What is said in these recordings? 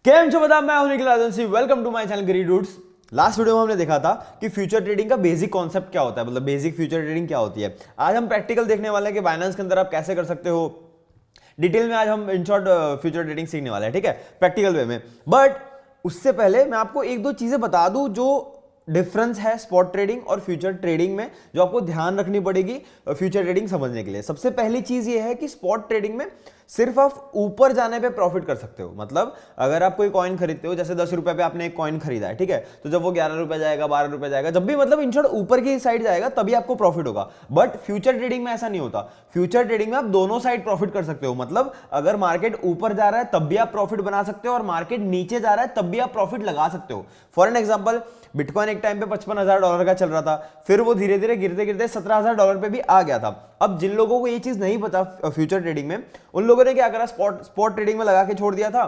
केम छो बता, मैं हूं Nikhil Rajvanshi. Welcome to my channel ग्री डूड्स। लास्ट वीडियो में हमने देखा था कि फ्यूचर ट्रेडिंग का बेसिक कॉन्सेप्ट क्या होता है, मतलब बेसिक फ्यूचर ट्रेडिंग क्या होती है। आज हम प्रैक्टिकल देखने वाले हैं कि बाइनेंस के अंदर आप कैसे कर सकते हो। डिटेल में आज हम इन शॉर्ट फ्यूचर ट्रेडिंग सीखने वाले हैं, ठीक है, प्रैक्टिकल वे में। बट उससे पहले मैं आपको एक दो चीजें बता दूं जो डिफरेंस है स्पॉट ट्रेडिंग और फ्यूचर ट्रेडिंग में, जो आपको ध्यान रखनी पड़ेगी फ्यूचर ट्रेडिंग समझने के लिए। सबसे पहली चीज ये है कि स्पॉट ट्रेडिंग में सिर्फ आप ऊपर जाने पे प्रॉफिट कर सकते हो। मतलब अगर आप कोई कॉइन खरीदते हो, जैसे 10 रुपए पे आपने एक कॉइन खरीदा है, ठीक है, तो जब वो 11 रुपए जाएगा, 12 रुपए जाएगा, जब भी मतलब इन शॉर्ट ऊपर की साइड जाएगा तभी आपको प्रॉफिट होगा। बट फ्यूचर ट्रेडिंग में ऐसा नहीं होता। फ्यूचर ट्रेडिंग में आप दोनों साइड प्रॉफिट कर सकते हो। मतलब अगर मार्केट ऊपर जा रहा है तब भी आप प्रॉफिट बना सकते हो और मार्केट नीचे जा रहा है तब भी आप प्रॉफिट लगा सकते हो। फॉर एन एग्जाम्पल, बिटकॉइन एक टाइम पे $55,000 का चल रहा था, फिर वो धीरे धीरे गिरते गिरते $17,000 पे भी आ गया था। अब जिन लोगों को ये चीज नहीं पता फ्यूचर ट्रेडिंग में, उन लोगों ने क्या करा, स्पॉट ट्रेडिंग में लगा के छोड़ दिया था।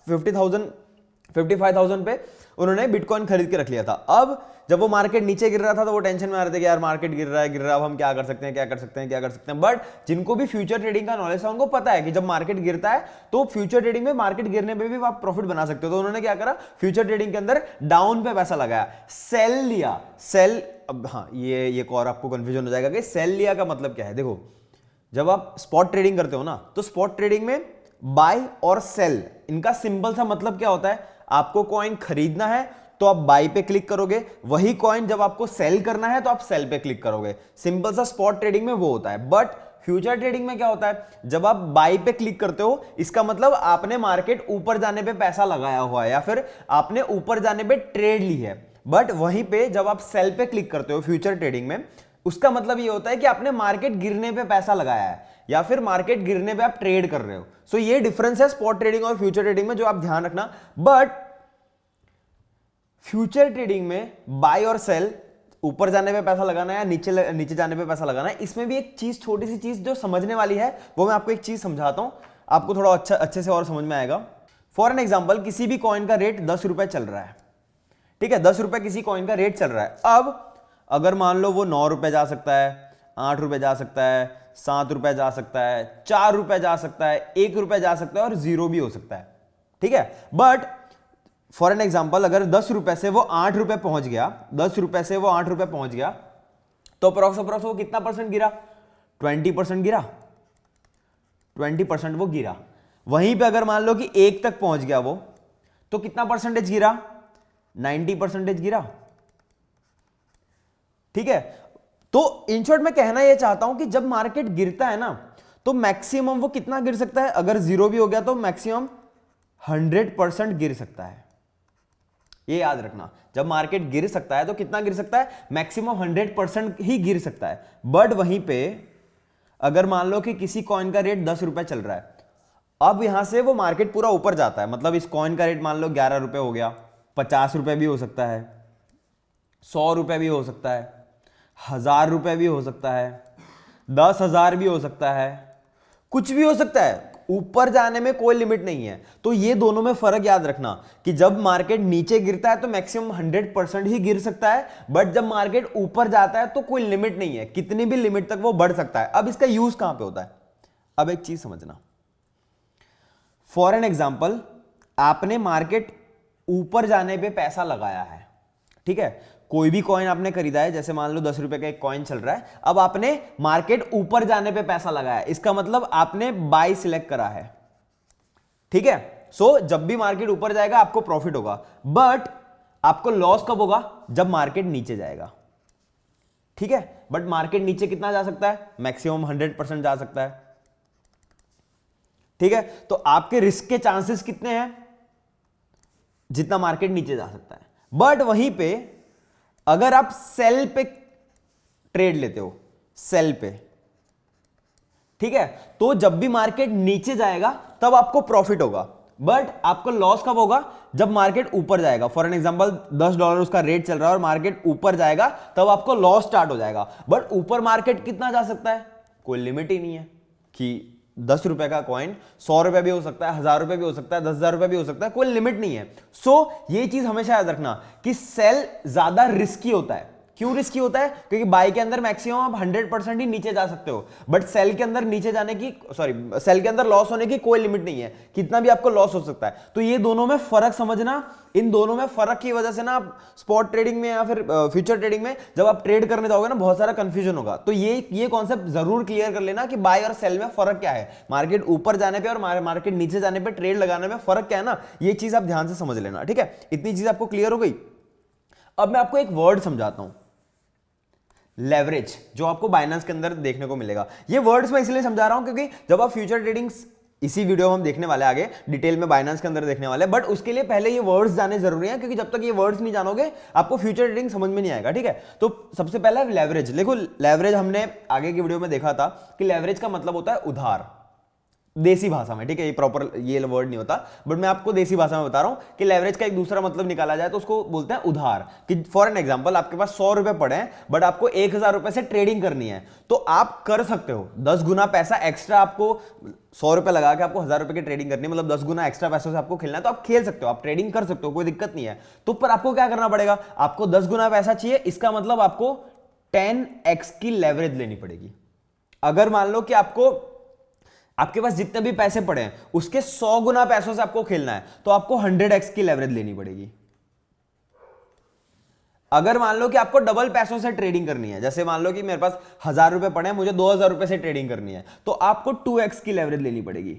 55,000 पे उन्होंने बिटकॉइन खरीद के रख लिया था। अब जब वो मार्केट नीचे गिर रहा था तो वो टेंशन में आ रहे थे कि यार मार्केट गिर रहा है, अब हम क्या कर सकते हैं, क्या कर सकते हैं, क्या कर सकते हैं। बट जिनको भी फ्यूचर ट्रेडिंग का नॉलेज था उनको पता है कि जब मार्केट गिरता है तो फ्यूचर ट्रेडिंग में मार्केट गिरने पे भी आप प्रॉफिट बना सकते हो। तो उन्होंने क्या करा, फ्यूचर ट्रेडिंग के अंदर डाउन पे पैसा लगाया, सेल लिया। सेल, अब हाँ, ये एक और आपको कंफ्यूजन हो जाएगा कि सेल लिया का मतलब क्या है। देखो, जब आप स्पॉट ट्रेडिंग करते हो ना, तो स्पॉट ट्रेडिंग में बाय और सेल, इनका सिंपल सा मतलब क्या होता है। आपको कॉइन खरीदना है तो आप बाय पे क्लिक करोगे, वही कॉइन जब आपको सेल करना है तो आप सेल पे क्लिक करोगे। सिंपल सा स्पॉट ट्रेडिंग में वो होता है। बट फ्यूचर ट्रेडिंग में क्या होता है, जब आप बाय पे क्लिक करते हो, इसका मतलब आपने मार्केट ऊपर जाने पे पैसा लगाया हुआ है या फिर आपने ऊपर जाने पे ट्रेड ली है। बट वहीं पे जब आप सेल पे क्लिक करते हो फ्यूचर ट्रेडिंग में, उसका मतलब ये होता है कि आपने मार्केट गिरने पे पैसा लगाया है या फिर मार्केट गिरने पे आप ट्रेड कर रहे हो। सो ये डिफरेंस है स्पॉट ट्रेडिंग और फ्यूचर ट्रेडिंग में, जो आप ध्यान रखना। बट फ्यूचर ट्रेडिंग में बाय और सेल, ऊपर जाने पे पैसा लगाना है या नीचे जाने पे पैसा लगाना है, इसमें भी एक चीज, छोटी सी चीज जो समझने वाली है, वो मैं आपको एक चीज समझाता हूं, आपको थोड़ा अच्छे से और समझ में आएगा। फॉर एन एग्जाम्पल, किसी भी कॉइन का रेट 10 रुपए चल रहा है, ठीक है, 10 रुपए किसी कॉइन का रेट चल रहा है। अब अगर मान लो वो 9 रुपए जा सकता है, 8 रुपए जा सकता है, 7 रुपए जा सकता है, 4 रुपए जा सकता है, 1 रुपए जा सकता है और 0 भी हो सकता है, ठीक है। बट फॉर एन एग्जाम्पल, अगर 10 रुपए से वो 8 रुपए पहुंच गया, 10 रुपए से वो 8 रुपए पहुंच गया, तो अप्रोक्स वो कितना परसेंट गिरा, 20% गिरा, 20% वो गिरा। वहीं पे अगर मान लो कि 1 तक पहुंच गया वो, तो कितना परसेंटेज गिरा, 90% गिरा, ठीक है। तो इन शॉर्ट मैं कहना यह चाहता हूं कि जब मार्केट गिरता है ना, तो मैक्सिमम वो कितना गिर सकता है, अगर 0 भी हो गया तो मैक्सिमम 100% गिर सकता है। ये याद रखना, जब मार्केट गिर सकता है तो कितना गिर सकता है, मैक्सिमम 100% ही गिर सकता है। बट वहीं पे अगर मान लो कि किसी कॉइन का रेट 10 रुपए चल रहा है, अब यहां से वो मार्केट पूरा ऊपर जाता है, मतलब इस कॉइन का रेट मान लो 11 रुपए हो गया, 50 रुपए भी हो सकता है, 100 रुपए भी हो सकता है, 1000 रुपए भी हो सकता है, 10,000 भी हो सकता है, कुछ भी हो सकता है। ऊपर जाने में कोई लिमिट नहीं है। तो ये दोनों में फर्क याद रखना कि जब मार्केट नीचे गिरता है तो मैक्सिमम 100% ही गिर सकता है, बट जब मार्केट ऊपर जाता है तो कोई लिमिट नहीं है, कितनी भी लिमिट तक वो बढ़ सकता है। अब इसका यूज कहां पे होता है, अब एक चीज समझना। फॉर एन एग्जाम्पल, आपने मार्केट ऊपर जाने पे पैसा लगाया है, ठीक है, कोई भी कॉइन आपने खरीदा है, जैसे मान लो 10 रुपए का एक कॉइन चल रहा है, अब आपने मार्केट ऊपर जाने पे पैसा लगाया, इसका मतलब आपने बाय सिलेक्ट करा है, ठीक है। सो जब भी मार्केट ऊपर जाएगा आपको प्रॉफिट होगा, बट आपको लॉस कब होगा, जब मार्केट नीचे जाएगा, ठीक है। बट मार्केट नीचे कितना जा सकता है, मैक्सिमम 100% जा सकता है, ठीक है। तो आपके रिस्क के चांसेस कितने हैं, जितना मार्केट नीचे जा सकता है। बट वहीं पे अगर आप सेल पे ट्रेड लेते हो, सेल पे, ठीक है, तो जब भी मार्केट नीचे जाएगा तब आपको प्रॉफिट होगा, बट आपको लॉस कब होगा, जब मार्केट ऊपर जाएगा। फॉर एन एग्जांपल, $10 उसका रेट चल रहा है और मार्केट ऊपर जाएगा तब आपको लॉस स्टार्ट हो जाएगा। बट ऊपर मार्केट कितना जा सकता है, कोई लिमिट ही नहीं है कि 10 रुपए का कॉइन 100 रुपए भी हो सकता है, 1000 रुपए भी हो सकता है, 10,000 रुपए भी हो सकता है, कोई लिमिट नहीं है। सो ये चीज हमेशा याद रखना कि सेल ज्यादा रिस्की होता है। क्यों रिस्की होता है? क्योंकि बाय के अंदर मैक्सिमम आप 100% ही नीचे जा सकते हो, बट सेल के अंदर नीचे जाने की सेल के अंदर लॉस होने की कोई लिमिट नहीं है, कितना भी आपको लॉस हो सकता है। तो ये दोनों में फर्क समझना, इन दोनों में फर्क की वजह से ना आप स्पॉट ट्रेडिंग में या फिर फ्यूचर ट्रेडिंग में जब आप ट्रेड करने जाओगे ना बहुत सारा कंफ्यूजन होगा। तो ये कॉन्सेप्ट जरूर क्लियर कर लेना कि बाय और सेल में फर्क क्या है, मार्केट ऊपर जाने पे और मार्केट नीचे जाने पे ट्रेड लगाने में फर्क क्या है ना, ये चीज आप ध्यान से समझ लेना, ठीक है। इतनी चीज आपको क्लियर हो गई। अब मैं आपको एक वर्ड समझाता हूं, लेवरेज, जो आपको बाइनेंस के अंदर देखने को मिलेगा। ये वर्ड्स मैं इसलिए समझा रहा हूं क्योंकि जब आप फ्यूचर ट्रेडिंग, इसी वीडियो में हम देखने वाले आगे डिटेल में बाइनेंस के अंदर देखने वाले, बट उसके लिए पहले ये वर्ड्स जाने जरूरी हैं, क्योंकि जब तक ये वर्ड्स नहीं जानोगे आपको फ्यूचर ट्रेडिंग समझ में नहीं आएगा, ठीक है। तो सबसे पहला लेवरेज। देखो लेवरेज हमने आगे की वीडियो में देखा था कि लेवरेज का मतलब होता है उधार, देसी भाषा में, ठीक है। ये प्रॉपर ये वर्ड नहीं होता, बट मैं आपको देसी भाषा में बता रहा हूं कि लेवरेज का एक दूसरा मतलब निकाला जाए तो उसको बोलते हैं उधार। कि फॉर एन एग्जांपल आपके पास 100 रुपए पड़े हैं, बट आपको 1000 रुपए से ट्रेडिंग करनी है, तो आप कर सकते हो 10 गुना पैसा एक्स्ट्रा, आपको 100 रुपए लगा के आपको 1000 रुपए की ट्रेडिंग करनी है, मतलब 10 गुना एक्स्ट्रा पैसों से आपको खेलना है, तो आप खेल सकते हो, आप ट्रेडिंग कर सकते हो, कोई दिक्कत नहीं है। तो पर आपको क्या करना पड़ेगा, आपको 10 गुना पैसा चाहिए, इसका मतलब आपको 10x की लेवरेज लेनी पड़ेगी। अगर मान लो कि आपके पास जितने भी पैसे पड़े हैं उसके 100 गुना पैसों से आपको खेलना है, तो आपको 100x की लेवरेज लेनी पड़ेगी। अगर मान लो कि आपको डबल पैसों से ट्रेडिंग करनी है, जैसे मान लो कि मेरे पास 1000 रुपए पड़े हैं, मुझे 2000 रुपए से ट्रेडिंग करनी है, तो आपको 2x की लेवरेज लेनी पड़ेगी,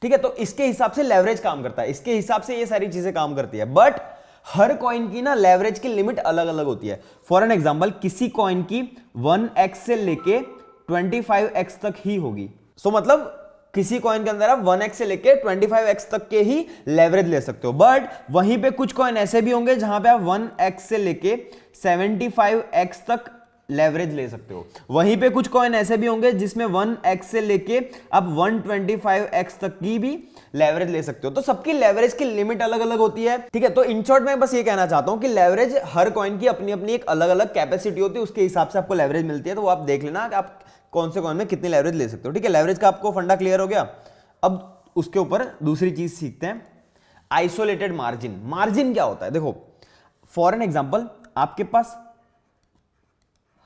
ठीक है। तो इसके हिसाब से लेवरेज काम करता है, इसके हिसाब से ये सारी चीजें काम करती है, बट हर कॉइन की ना लेवरेज की लिमिट अलग अलग होती है। फॉर एन एग्जांपल किसी कॉइन की 1x से लेके 25x तक ही होगी। सो मतलब किसी कॉइन के अंदर आप 1x से लेके 25x तक के ही लेवरेज ले सकते हो, बट वहीं पे कुछ कॉइन ऐसे भी होंगे जहां पे आप 1x से लेके 75x तक लेवरेज ले सकते हो। वहीं पे कुछ कॉइन ऐसे भी होंगे जिसमें 1x से लेके आप 125x तक की भी लेवरेज ले सकते हो। तो सबकी लेवरेज की लिमिट अलग अलग होती है, ठीक है। तो इन शॉर्ट में बस ये कहना चाहता हूं कि लेवरेज हर कॉइन की अपनी अपनी एक अलग अलग कैपेसिटी होती है, उसके हिसाब से आपको लेवरेज मिलती है। तो वो आप देख लेना कि आप कौन से कॉइन में कितनी लेवरेज ले सकते हो, ठीक है। लेवरेज का आपको फंडा क्लियर हो गया। अब उसके ऊपर दूसरी चीज सीखते हैं, आइसोलेटेड मार्जिन। मार्जिन क्या होता है? देखो फॉर एन एग्जांपल आपके पास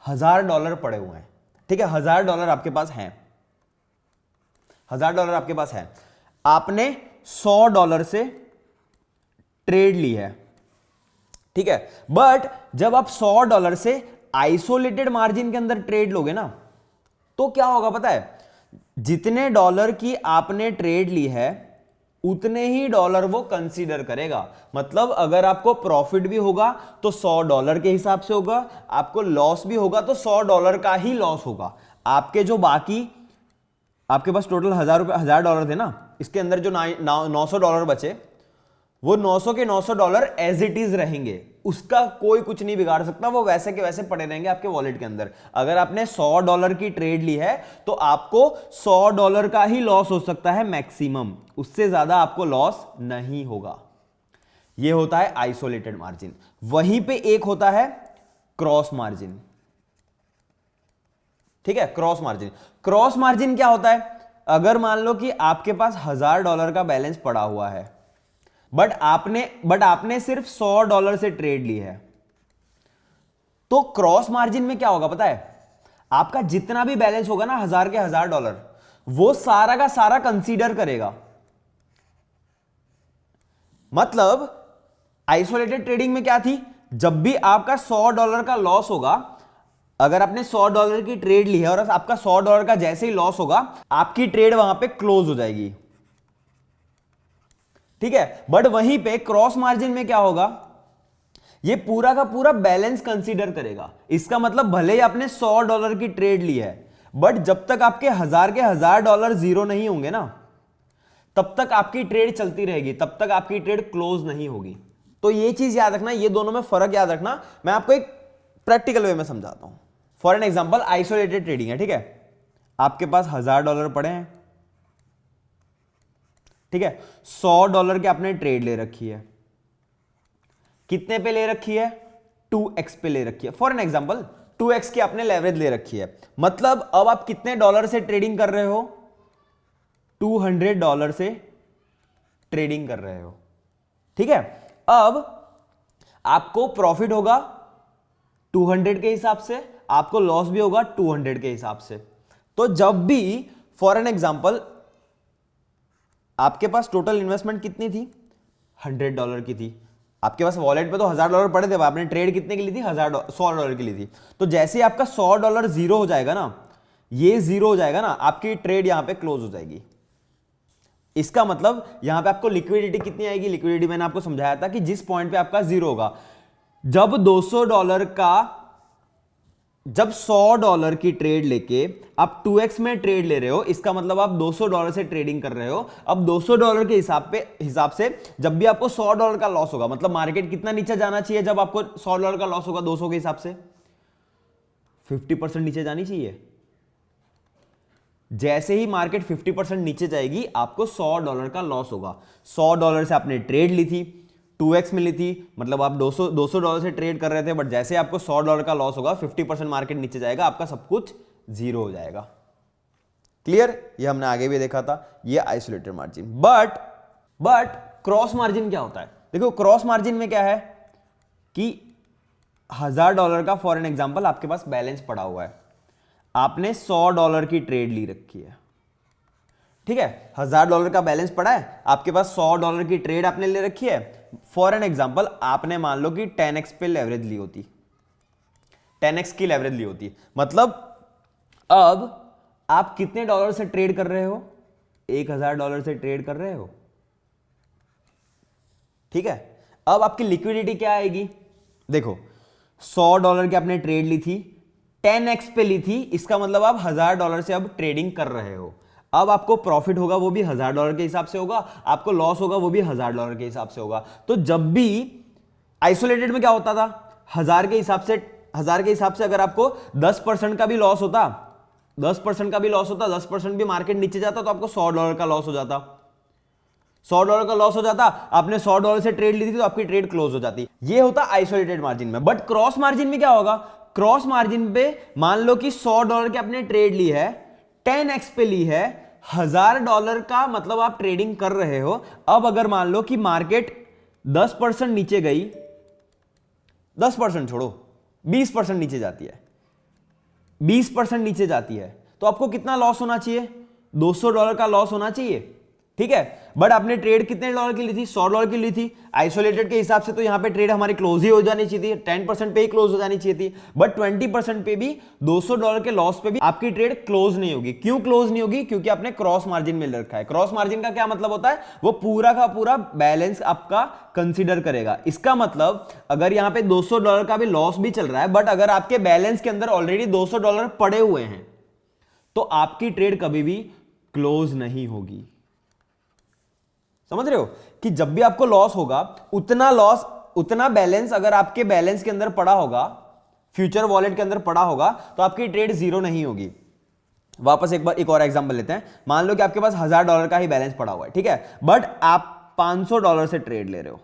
$1000 पड़े हुए हैं, ठीक है। $1000 आपके पास हैं, $1000 आपके पास है, आपने $100 से ट्रेड ली है, ठीक है। बट जब आप $100 से आइसोलेटेड मार्जिन के अंदर ट्रेड लोगे ना, तो क्या होगा पता है? जितने डॉलर की आपने ट्रेड ली है उतने ही डॉलर वो कंसीडर करेगा। मतलब अगर आपको प्रॉफिट भी होगा तो $100 के हिसाब से होगा, आपको लॉस भी होगा तो $100 का ही लॉस होगा। आपके जो बाकी आपके पास टोटल $1000 थे ना, इसके अंदर जो $900 बचे, वो 900 के $900 एज इट इज रहेंगे, उसका कोई कुछ नहीं बिगाड़ सकता, वो वैसे के वैसे पड़े रहेंगे आपके वॉलेट के अंदर। अगर आपने $100 की ट्रेड ली है तो आपको $100 का ही लॉस हो सकता है मैक्सिमम, उससे ज्यादा आपको लॉस नहीं होगा। यह होता है आइसोलेटेड मार्जिन। वहीं पे एक होता है क्रॉस मार्जिन, ठीक है। क्रॉस मार्जिन, क्रॉस मार्जिन क्या होता है? अगर मान लो कि आपके पास $1000 का बैलेंस पड़ा हुआ है, बट आपने सिर्फ $100 से ट्रेड ली है, तो क्रॉस मार्जिन में क्या होगा पता है? आपका जितना भी बैलेंस होगा ना 1000 के $1000, वो सारा का सारा कंसीडर करेगा। मतलब आइसोलेटेड ट्रेडिंग में क्या थी? जब भी आपका $100 का लॉस होगा, अगर आपने $100 की ट्रेड ली है और आपका $100 का जैसे ही लॉस होगा, आपकी ट्रेड वहां पे क्लोज हो जाएगी, ठीक है। बट वहीं पे क्रॉस मार्जिन में क्या होगा? ये पूरा का पूरा बैलेंस कंसीडर करेगा। इसका मतलब भले ही आपने $100 की ट्रेड ली है, बट जब तक आपके 1000 के $1000 जीरो नहीं होंगे ना, तब तक आपकी ट्रेड चलती रहेगी, तब तक आपकी ट्रेड क्लोज नहीं होगी। तो ये चीज याद रखना, ये दोनों में फर्क याद रखना। मैं आपको एक प्रैक्टिकल वे में समझाता हूं। For an example isolated trading है, ठीक है। आपके पास $1000 पड़े हैं, ठीक है। $100 की आपने ट्रेड ले रखी है, कितने पे ले रखी है? 2x पे ले रखी है। फॉर एन एग्जांपल 2x की आपने लेवरेज ले रखी है, मतलब अब आप कितने डॉलर से ट्रेडिंग कर रहे हो? $200 से ट्रेडिंग कर रहे हो, ठीक है। अब आपको प्रॉफिट होगा 200 के हिसाब से, आपको लॉस भी होगा 200 के हिसाब से। तो जब भी फॉर एन एग्जांपल आपके पास टोटल इन्वेस्टमेंट कितनी थी, $100 की थी, आपके पास वॉलेट पे तो $1000 पड़े थे, आपने ट्रेड कितने की ली थी, $100 की ली थी। तो जैसे ही आपका $100 जीरो हो जाएगा ना, ये जीरो हो जाएगा ना, आपकी ट्रेड यहां पे क्लोज हो जाएगी। इसका मतलब यहां पे आपको लिक्विडिटी कितनी आएगी, लिक्विडिटी मैंने आपको समझाया था कि जिस पॉइंट पे आपका जीरो होगा, जब $100 की ट्रेड लेके आप 2x में ट्रेड ले रहे हो, इसका मतलब आप $200 से ट्रेडिंग कर रहे हो। अब $200 के हिसाब से जब भी आपको $100 का लॉस होगा, मतलब मार्केट कितना नीचे जाना चाहिए जब आपको $100 का लॉस होगा 200 के हिसाब से, 50% नीचे जानी चाहिए। जैसे ही मार्केट 50% नीचे जाएगी, आपको $100 का लॉस होगा। $100 से आपने ट्रेड ली थी, 2x में ली थी, मतलब आप $200 से ट्रेड कर रहे थे, बट जैसे आपको $100 का लॉस होगा, 50% मार्केट नीचे जाएगा, आपका सब कुछ जीरो हो जाएगा। क्लियर? ये हमने आगे भी देखा था, ये isolated margin. But cross margin क्या होता है? देखो क्रॉस मार्जिन में क्या है कि $1000 का फॉर एन एग्जांपल आपके पास बैलेंस पड़ा हुआ है, आपने $100 की ट्रेड ली रखी है, ठीक है, $1000 का बैलेंस पड़ा है, आपके पास $100 की ट्रेड आपने ले रखी है। फॉर एन एग्जांपल आपने मान लो कि 10x पे लेवरेज ली होती, 10x की लेवरेज ली होती, मतलब अब आप कितने डॉलर से ट्रेड कर रहे हो, $1000 से ट्रेड कर रहे हो, ठीक है। अब आपकी लिक्विडिटी क्या आएगी? देखो $100 की आपने ट्रेड ली थी, 10x पे ली थी, इसका मतलब आप $1000 से अब ट्रेडिंग कर रहे हो। अब आपको प्रॉफिट होगा वो भी $1000 के हिसाब से होगा, आपको लॉस होगा वो भी $1000 के हिसाब से होगा। तो जब भी आइसोलेटेड में क्या होता था, 1000 के हिसाब से अगर आपको 10% का भी लॉस होता, 10% भी मार्केट नीचे जाता, तो आपको $100 का लॉस हो जाता, $100 का लॉस हो जाता, आपने $100 से ट्रेड ली थी तो आपकी ट्रेड क्लोज हो जाती। ये होता आइसोलेटेड मार्जिन में। बट क्रॉस मार्जिन में क्या होगा? क्रॉस मार्जिन पे मान लो कि $100 की आपने ट्रेड ली है, 10x पे ली है, $1000 का मतलब आप ट्रेडिंग कर रहे हो। अब अगर मान लो कि मार्केट 10% नीचे गई, 10% छोड़ो, 20% नीचे जाती है, 20% नीचे जाती है, तो आपको कितना लॉस होना चाहिए? $200 का लॉस होना चाहिए, ठीक है। बट आपने ट्रेड कितने डॉलर की ली थी? $100 की ली थी। आइसोलेटेड के हिसाब से तो यहां पे ट्रेड हमारी क्लोज ही हो जानी चाहिए थी, 10% पे ही क्लोज हो जानी चाहिए थी। बट 20% पे भी, $200 के लॉस पे भी आपकी ट्रेड क्लोज नहीं होगी। क्यों क्लोज नहीं होगी? क्योंकि आपने क्रॉस मार्जिन में रखा है। क्रॉस मार्जिन का क्या मतलब होता है? वो पूरा का पूरा बैलेंस आपका कंसिडर करेगा। इसका मतलब अगर यहां पे $200 का भी लॉस भी चल रहा है, बट अगर आपके बैलेंस के अंदर ऑलरेडी $200 पड़े हुए हैं, तो आपकी ट्रेड कभी भी क्लोज नहीं होगी। समझ रहे हो कि जब भी आपको लॉस होगा, उतना बैलेंस अगर आपके बैलेंस के अंदर पड़ा होगा, फ्यूचर वॉलेट के अंदर पड़ा होगा, तो आपकी ट्रेड जीरो नहीं होगी। वापस एक और एग्जांपल लेते हैं। मान लो कि आपके पास $1000 का ही बैलेंस पड़ा हुआ है, ठीक है, बट आप $500 से ट्रेड ले रहे हो,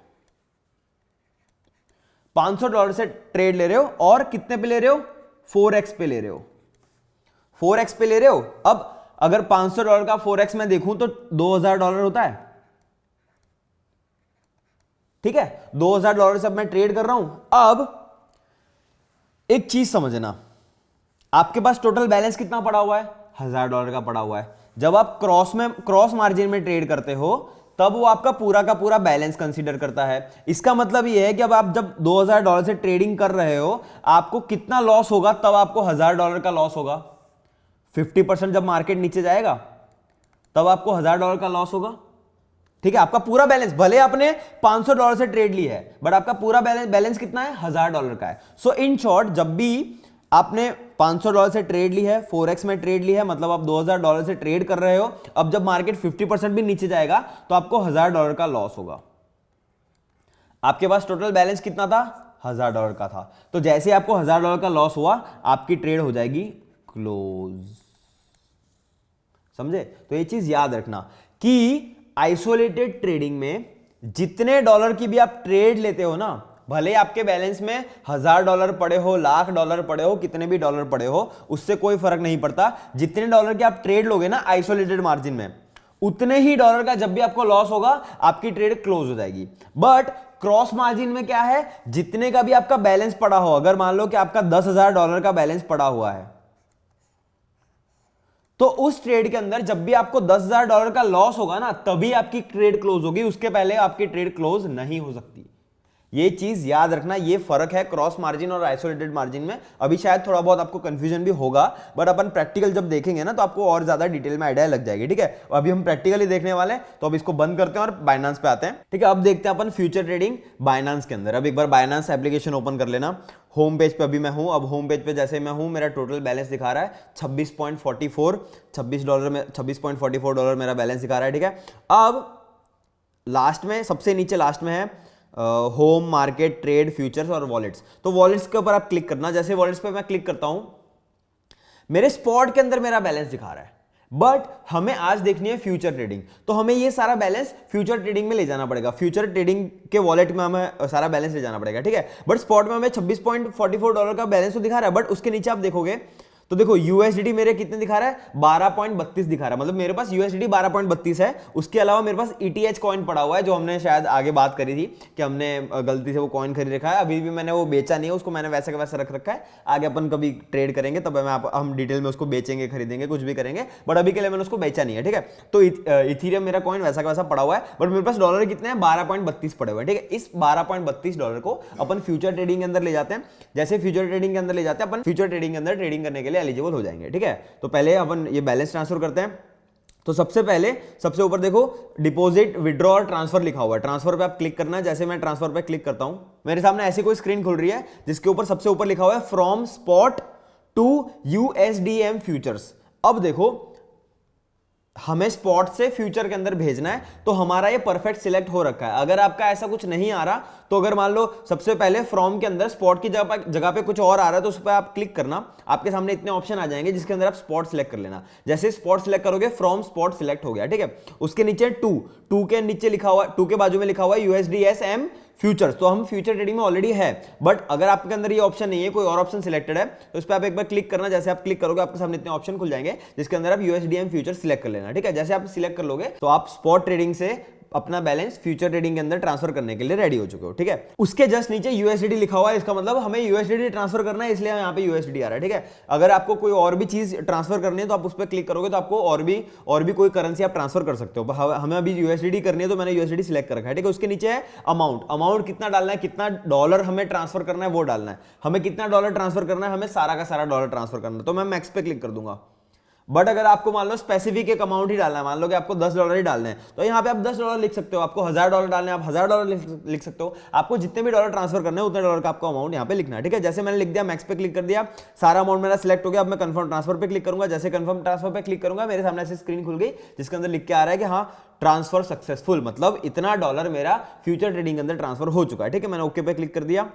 $500 से ट्रेड ले रहे हो, और कितने पे ले रहे हो? 4x पे ले रहे हो, 4x पे ले रहे हो। अब अगर $500 का 4x में देखूं तो $2000 होता है, ठीक है। $2000 से अब मैं ट्रेड कर रहा हूं। अब एक चीज समझना, आपके पास टोटल बैलेंस कितना पड़ा हुआ है? $1000 का पड़ा हुआ है। जब आप क्रॉस मार्जिन में ट्रेड करते हो, तब वो आपका पूरा का पूरा बैलेंस कंसीडर करता है। इसका मतलब ये है कि अब आप जब $2000 से ट्रेडिंग कर रहे हो, आपको कितना लॉस होगा? तब आपको $1000 का लॉस होगा। 50% जब मार्केट नीचे जाएगा, तब आपको $1000 का लॉस होगा, ठीक है। आपका पूरा बैलेंस, भले आपने $500 से ट्रेड ली है, बट आपका पूरा बैलेंस कितना है? $1000 का है। सो इन शॉर्ट, जब भी आपने $500 से ट्रेड ली है, 4x में ट्रेड ली है, मतलब आप $2000 से ट्रेड कर रहे हो। अब जब मार्केट 50% भी नीचे जाएगा, तो आपको $1000 का लॉस होगा। आपके पास टोटल बैलेंस कितना था? $1000 का था। तो जैसे आपको $1000 का लॉस हुआ, आपकी ट्रेड हो जाएगी क्लोज। समझे? तो ये चीज याद रखना कि आइसोलेटेड ट्रेडिंग में जितने डॉलर की भी आप ट्रेड लेते हो ना, भले आपके बैलेंस में $1000 पड़े हो, $1,00,000 पड़े हो, कितने भी डॉलर पड़े हो, उससे कोई फर्क नहीं पड़ता। जितने डॉलर के आप ट्रेड लोगे ना आइसोलेटेड मार्जिन में, उतने ही डॉलर का जब भी आपको लॉस होगा आपकी ट्रेड क्लोज हो जाएगी। बट क्रॉस मार्जिन में क्या है, जितने का भी आपका बैलेंस पड़ा हो, अगर मान लो कि आपका $10,000 का बैलेंस पड़ा हुआ है, तो उस ट्रेड के अंदर जब भी आपको $10,000 का लॉस होगा ना, तभी आपकी ट्रेड क्लोज होगी, उसके पहले आपकी ट्रेड क्लोज नहीं हो सकती। ये चीज याद रखना, ये फर्क है क्रॉस मार्जिन और आइसोलेटेड मार्जिन में। अभी शायद थोड़ा बहुत आपको कंफ्यूजन भी होगा, बट अपन प्रैक्टिकल जब देखेंगे ना तो आपको और ज्यादा डिटेल में आइडिया लग जाएगी। ठीक है, अभी हम प्रैक्टिकली देखने वाले हैं, तो अब इसको बंद करते हैं और बाइनांस पे आते हैं। ठीक है, अब देखते हैं अपन फ्यूचर ट्रेडिंग बाइनांस के अंदर। अब एक बार बाइनांस एप्लीकेशन ओपन कर लेना। होम पेज पे अभी मैं हूं। अब होम पेज पे जैसे मैं हूं, मेरा टोटल बैलेंस दिखा रहा है $26.44 मेरा बैलेंस दिखा रहा है। ठीक है, अब लास्ट में, सबसे नीचे लास्ट में है होम, मार्केट, ट्रेड, फ्यूचर्स और वॉलेट्स। तो वॉलेट्स के ऊपर आप क्लिक करना। जैसे वॉलेट्स पे मैं क्लिक करता हूं, मेरे स्पॉट के अंदर मेरा बैलेंस दिखा रहा है, बट हमें आज देखनी है फ्यूचर ट्रेडिंग। तो हमें ये सारा बैलेंस फ्यूचर ट्रेडिंग में ले जाना पड़ेगा। फ्यूचर ट्रेडिंग के वॉलेट में हमें सारा बैलेंस ले जाना पड़ेगा। ठीक है, बट स्पॉट में हमें $26.44 का बैलेंस तो दिखा रहा है, बट उसके नीचे आप देखोगे तो देखो यूएसडीटी मेरे कितने दिखा रहा है, 12.32 दिखा रहा है। मतलब मेरे पास यूएसडीटी 12.32 है। उसके अलावा मेरे पास ईटीएच कॉइन पड़ा हुआ है, जो हमने शायद आगे बात करी थी कि हमने गलती से वो कॉइन खरीद रखा है। अभी भी मैंने वो बेचा नहीं है, उसको मैंने वैसे का वैसा रख रखा है। आगे अपन कभी ट्रेड करेंगे तब हम डिटेल में उसको बेचेंगे, खरीदेंगे, कुछ भी करेंगे, बट अभी के लिए मैंने उसको बेचा नहीं है। ठीक है, तो इथीरियम मेरा कॉइन वैसा का वैसा पड़ा हुआ है, बट मेरे पास डॉलर कितने हैं, 12.32 पड़े हुए हैं। ठीक है, इस $12.32 को अपन फ्यूचर ट्रेडिंग के अंदर ले जाते हैं। जैसे फ्यूचर ट्रेडिंग के अंदर ले जाते हैं, अपन फ्यूचर ट्रेडिंग के अंदर ट्रेडिंग करने के लिए एलिजिबल हो जाएंगे। ठीक है, तो पहले अपन ये बैलेंस ट्रांसफर करते हैं। तो सबसे पहले सबसे ऊपर देखो डिपॉजिट, विड्रॉ और ट्रांसफर लिखा हुआ है। ट्रांसफर पे आप क्लिक करना है। जैसे मैं ट्रांसफर पे क्लिक करता हूं, मेरे सामने ऐसी कोई स्क्रीन खुल रही है जिसके ऊपर सबसे ऊपर लिखा हुआ है फ्रॉम स्पॉट टू यूएसडीएम फ्यूचर्स। अब देखो हमें स्पॉट से फ्यूचर के अंदर भेजना है, तो हमारा ये परफेक्ट सिलेक्ट हो रखा है। अगर आपका ऐसा कुछ नहीं आ रहा, तो अगर मान लो सबसे पहले फ्रॉम के अंदर स्पॉट की जगह पे कुछ और आ रहा है, तो उस पर आप क्लिक करना। आपके सामने इतने ऑप्शन आ जाएंगे जिसके अंदर आप स्पॉट सिलेक्ट कर लेना। जैसे स्पॉट सिलेक्ट करोगे, फ्रॉम स्पॉट सिलेक्ट हो गया। ठीक है, उसके नीचे टू के नीचे लिखा हुआ, टू के बाजू में लिखा हुआ है यूएसडीएसएम फ्यूचर्स। तो हम फ्यूचर ट्रेडिंग में ऑलरेडी है, बट अगर आपके अंदर ये ऑप्शन नहीं है, कोई और ऑप्शन सिलेक्टेड है, तो इस पर आप एक बार क्लिक करना। जैसे आप क्लिक करोगे, आपके सामने इतने ऑप्शन खुल जाएंगे जिसके अंदर आप यूएसडीएम फ्यूचर सिलेक्ट कर लेना। ठीक है, जैसे आप सिलेक्ट कर लोगे तो आप स्पॉट ट्रेडिंग से अपना बैलेंस फ्यूचर ट्रेडिंग के अंदर ट्रांसफर करने के लिए रेडी हो चुके हो। ठीक है, उसके जस्ट नीचे यूएसडीटी लिखा हुआ है, इसका मतलब हमें यूएसडीटी ट्रांसफर करना है, इसलिए यहाँ पे यूएसडीटी आ रहा है। ठीक है, अगर आपको कोई और भी चीज ट्रांसफर करनी है तो आप उस पर क्लिक करोगे तो आपको और भी कोई करेंसी आप ट्रांसफर कर सकते हो। हमें अभी यूएसडीटी करनी है, तो मैंने यूएसडीटी सिलेक्ट कर रखा है। ठीक है, उसके नीचे है अमाउंट कितना डालना है, कितना डॉलर हमें ट्रांसफर करना है वो डालना है। हमें कितना डॉलर ट्रांसफर करना है, हमें सारा का सारा डॉलर ट्रांसफर करना है, तो मैं मैक्स पे क्लिक कर दूंगा। बट अगर आपको मान लो स्पेसिफिक एक अमाउंट ही डालना है, मान लो कि आपको $10 ही डालने हैं, तो यहाँ पे आप $10 लिख सकते हो। आपको $1000 डालने हैं, आप $1000 लिख सकते हो। आपको जितने भी डॉलर ट्रांसफर करने हैं उतने डॉलर का आपको अमाउंट यहाँ पे लिखना है। ठीक है, जैसे मैंने लिख दिया, मैक्स पे क्लिक कर दिया, सारा अमाउंट मेरा सिलेक्ट हो गया। अब मैं कंफर्म ट्रांसफर पे क्लिक करूंगा। जैसे कंफर्म ट्रांसफर पे क्लिक करूंगा, मेरे सामने ऐसी स्क्रीन खुल गई जिसके अंदर लिख के आ रहा है कि हाँ ट्रांसफर सक्सेसफुल, मतलब इतना डॉलर मेरा फ्यूचर ट्रेडिंग के अंदर ट्रांसफर हो चुका है। ठीक है, मैंने ओके पे क्लिक कर दिया।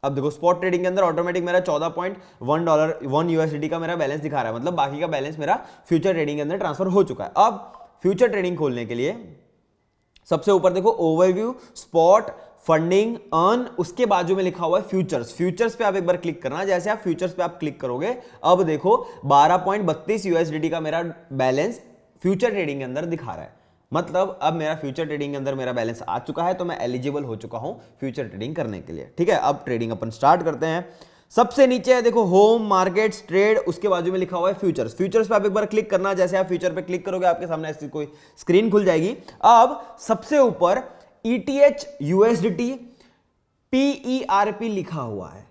अब देखो स्पॉट ट्रेडिंग के अंदर ऑटोमेटिक मेरा $14.1 यूएसडीटी का मेरा बैलेंस दिखा रहा है, मतलब बाकी का बैलेंस मेरा फ्यूचर ट्रेडिंग के अंदर ट्रांसफर हो चुका है। अब फ्यूचर ट्रेडिंग खोलने के लिए सबसे ऊपर देखो ओवरव्यू, स्पॉट, फंडिंग, अर्न, उसके बाजू में लिखा हुआ है फ्यूचर्स। फ्यूचर्स पे आप एक बार क्लिक करना। जैसे आप फ्यूचर्स पे आप क्लिक करोगे, अब देखो 12.32 यूएसडीटी का मेरा बैलेंस फ्यूचर ट्रेडिंग के अंदर दिखा रहा है। मतलब अब मेरा फ्यूचर ट्रेडिंग के अंदर मेरा बैलेंस आ चुका है, तो मैं एलिजिबल हो चुका हूं फ्यूचर ट्रेडिंग करने के लिए। ठीक है, अब ट्रेडिंग अपन स्टार्ट करते हैं। सबसे नीचे है देखो होम, मार्केट्स, ट्रेड, उसके बाजू में लिखा हुआ है फ्यूचर्स। फ्यूचर्स पे आप एक बार क्लिक करना। जैसे आप फ्यूचर पे क्लिक करोगे, आपके सामने ऐसी कोई स्क्रीन खुल जाएगी। अब सबसे ऊपर ईटीएच यूएसडीटी PERP लिखा हुआ है।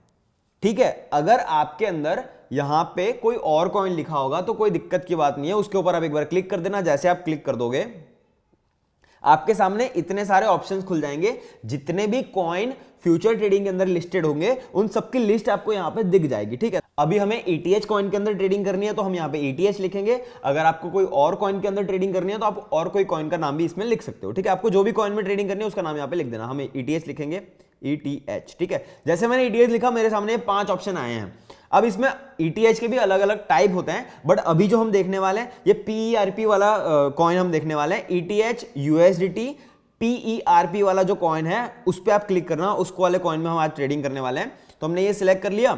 ठीक है, अगर आपके अंदर यहां पे कोई और कॉइन लिखा होगा तो कोई दिक्कत की बात नहीं है, उसके ऊपर आप एक बार क्लिक कर देना। जैसे आप क्लिक कर दोगे, आपके सामने इतने सारे ऑप्शंस खुल जाएंगे। जितने भी कॉइन फ्यूचर ट्रेडिंग के अंदर लिस्टेड होंगे, उन सबकी लिस्ट आपको यहां पे दिख जाएगी। ठीक है, अभी हमें ETH कॉइन के अंदर ट्रेडिंग करनी है, तो हम यहां पे ETH लिखेंगे। अगर आपको कोई और कॉइन के अंदर ट्रेडिंग करनी है, तो आप और कोई कॉइन का नाम भी इसमें लिख सकते हो। ठीक है, आपको जो भी कॉइन में ट्रेडिंग करनी है उसका नाम यहां पे लिख देना। हम ETH लिखेंगे, ETH। ठीक है, जैसे मैंने ETH लिखा, मेरे सामने 5 ऑप्शन आए हैं। अब इसमें ETH के भी अलग अलग टाइप होते हैं, बट अभी जो हम देखने वाले हैं ये PERP वाला कॉइन हम देखने वाले हैं। ETH USDT PERP वाला जो कॉइन है उस पर आप क्लिक करना, उस वाले कॉइन में हम आज ट्रेडिंग करने वाले हैं। तो हमने ये सिलेक्ट कर लिया।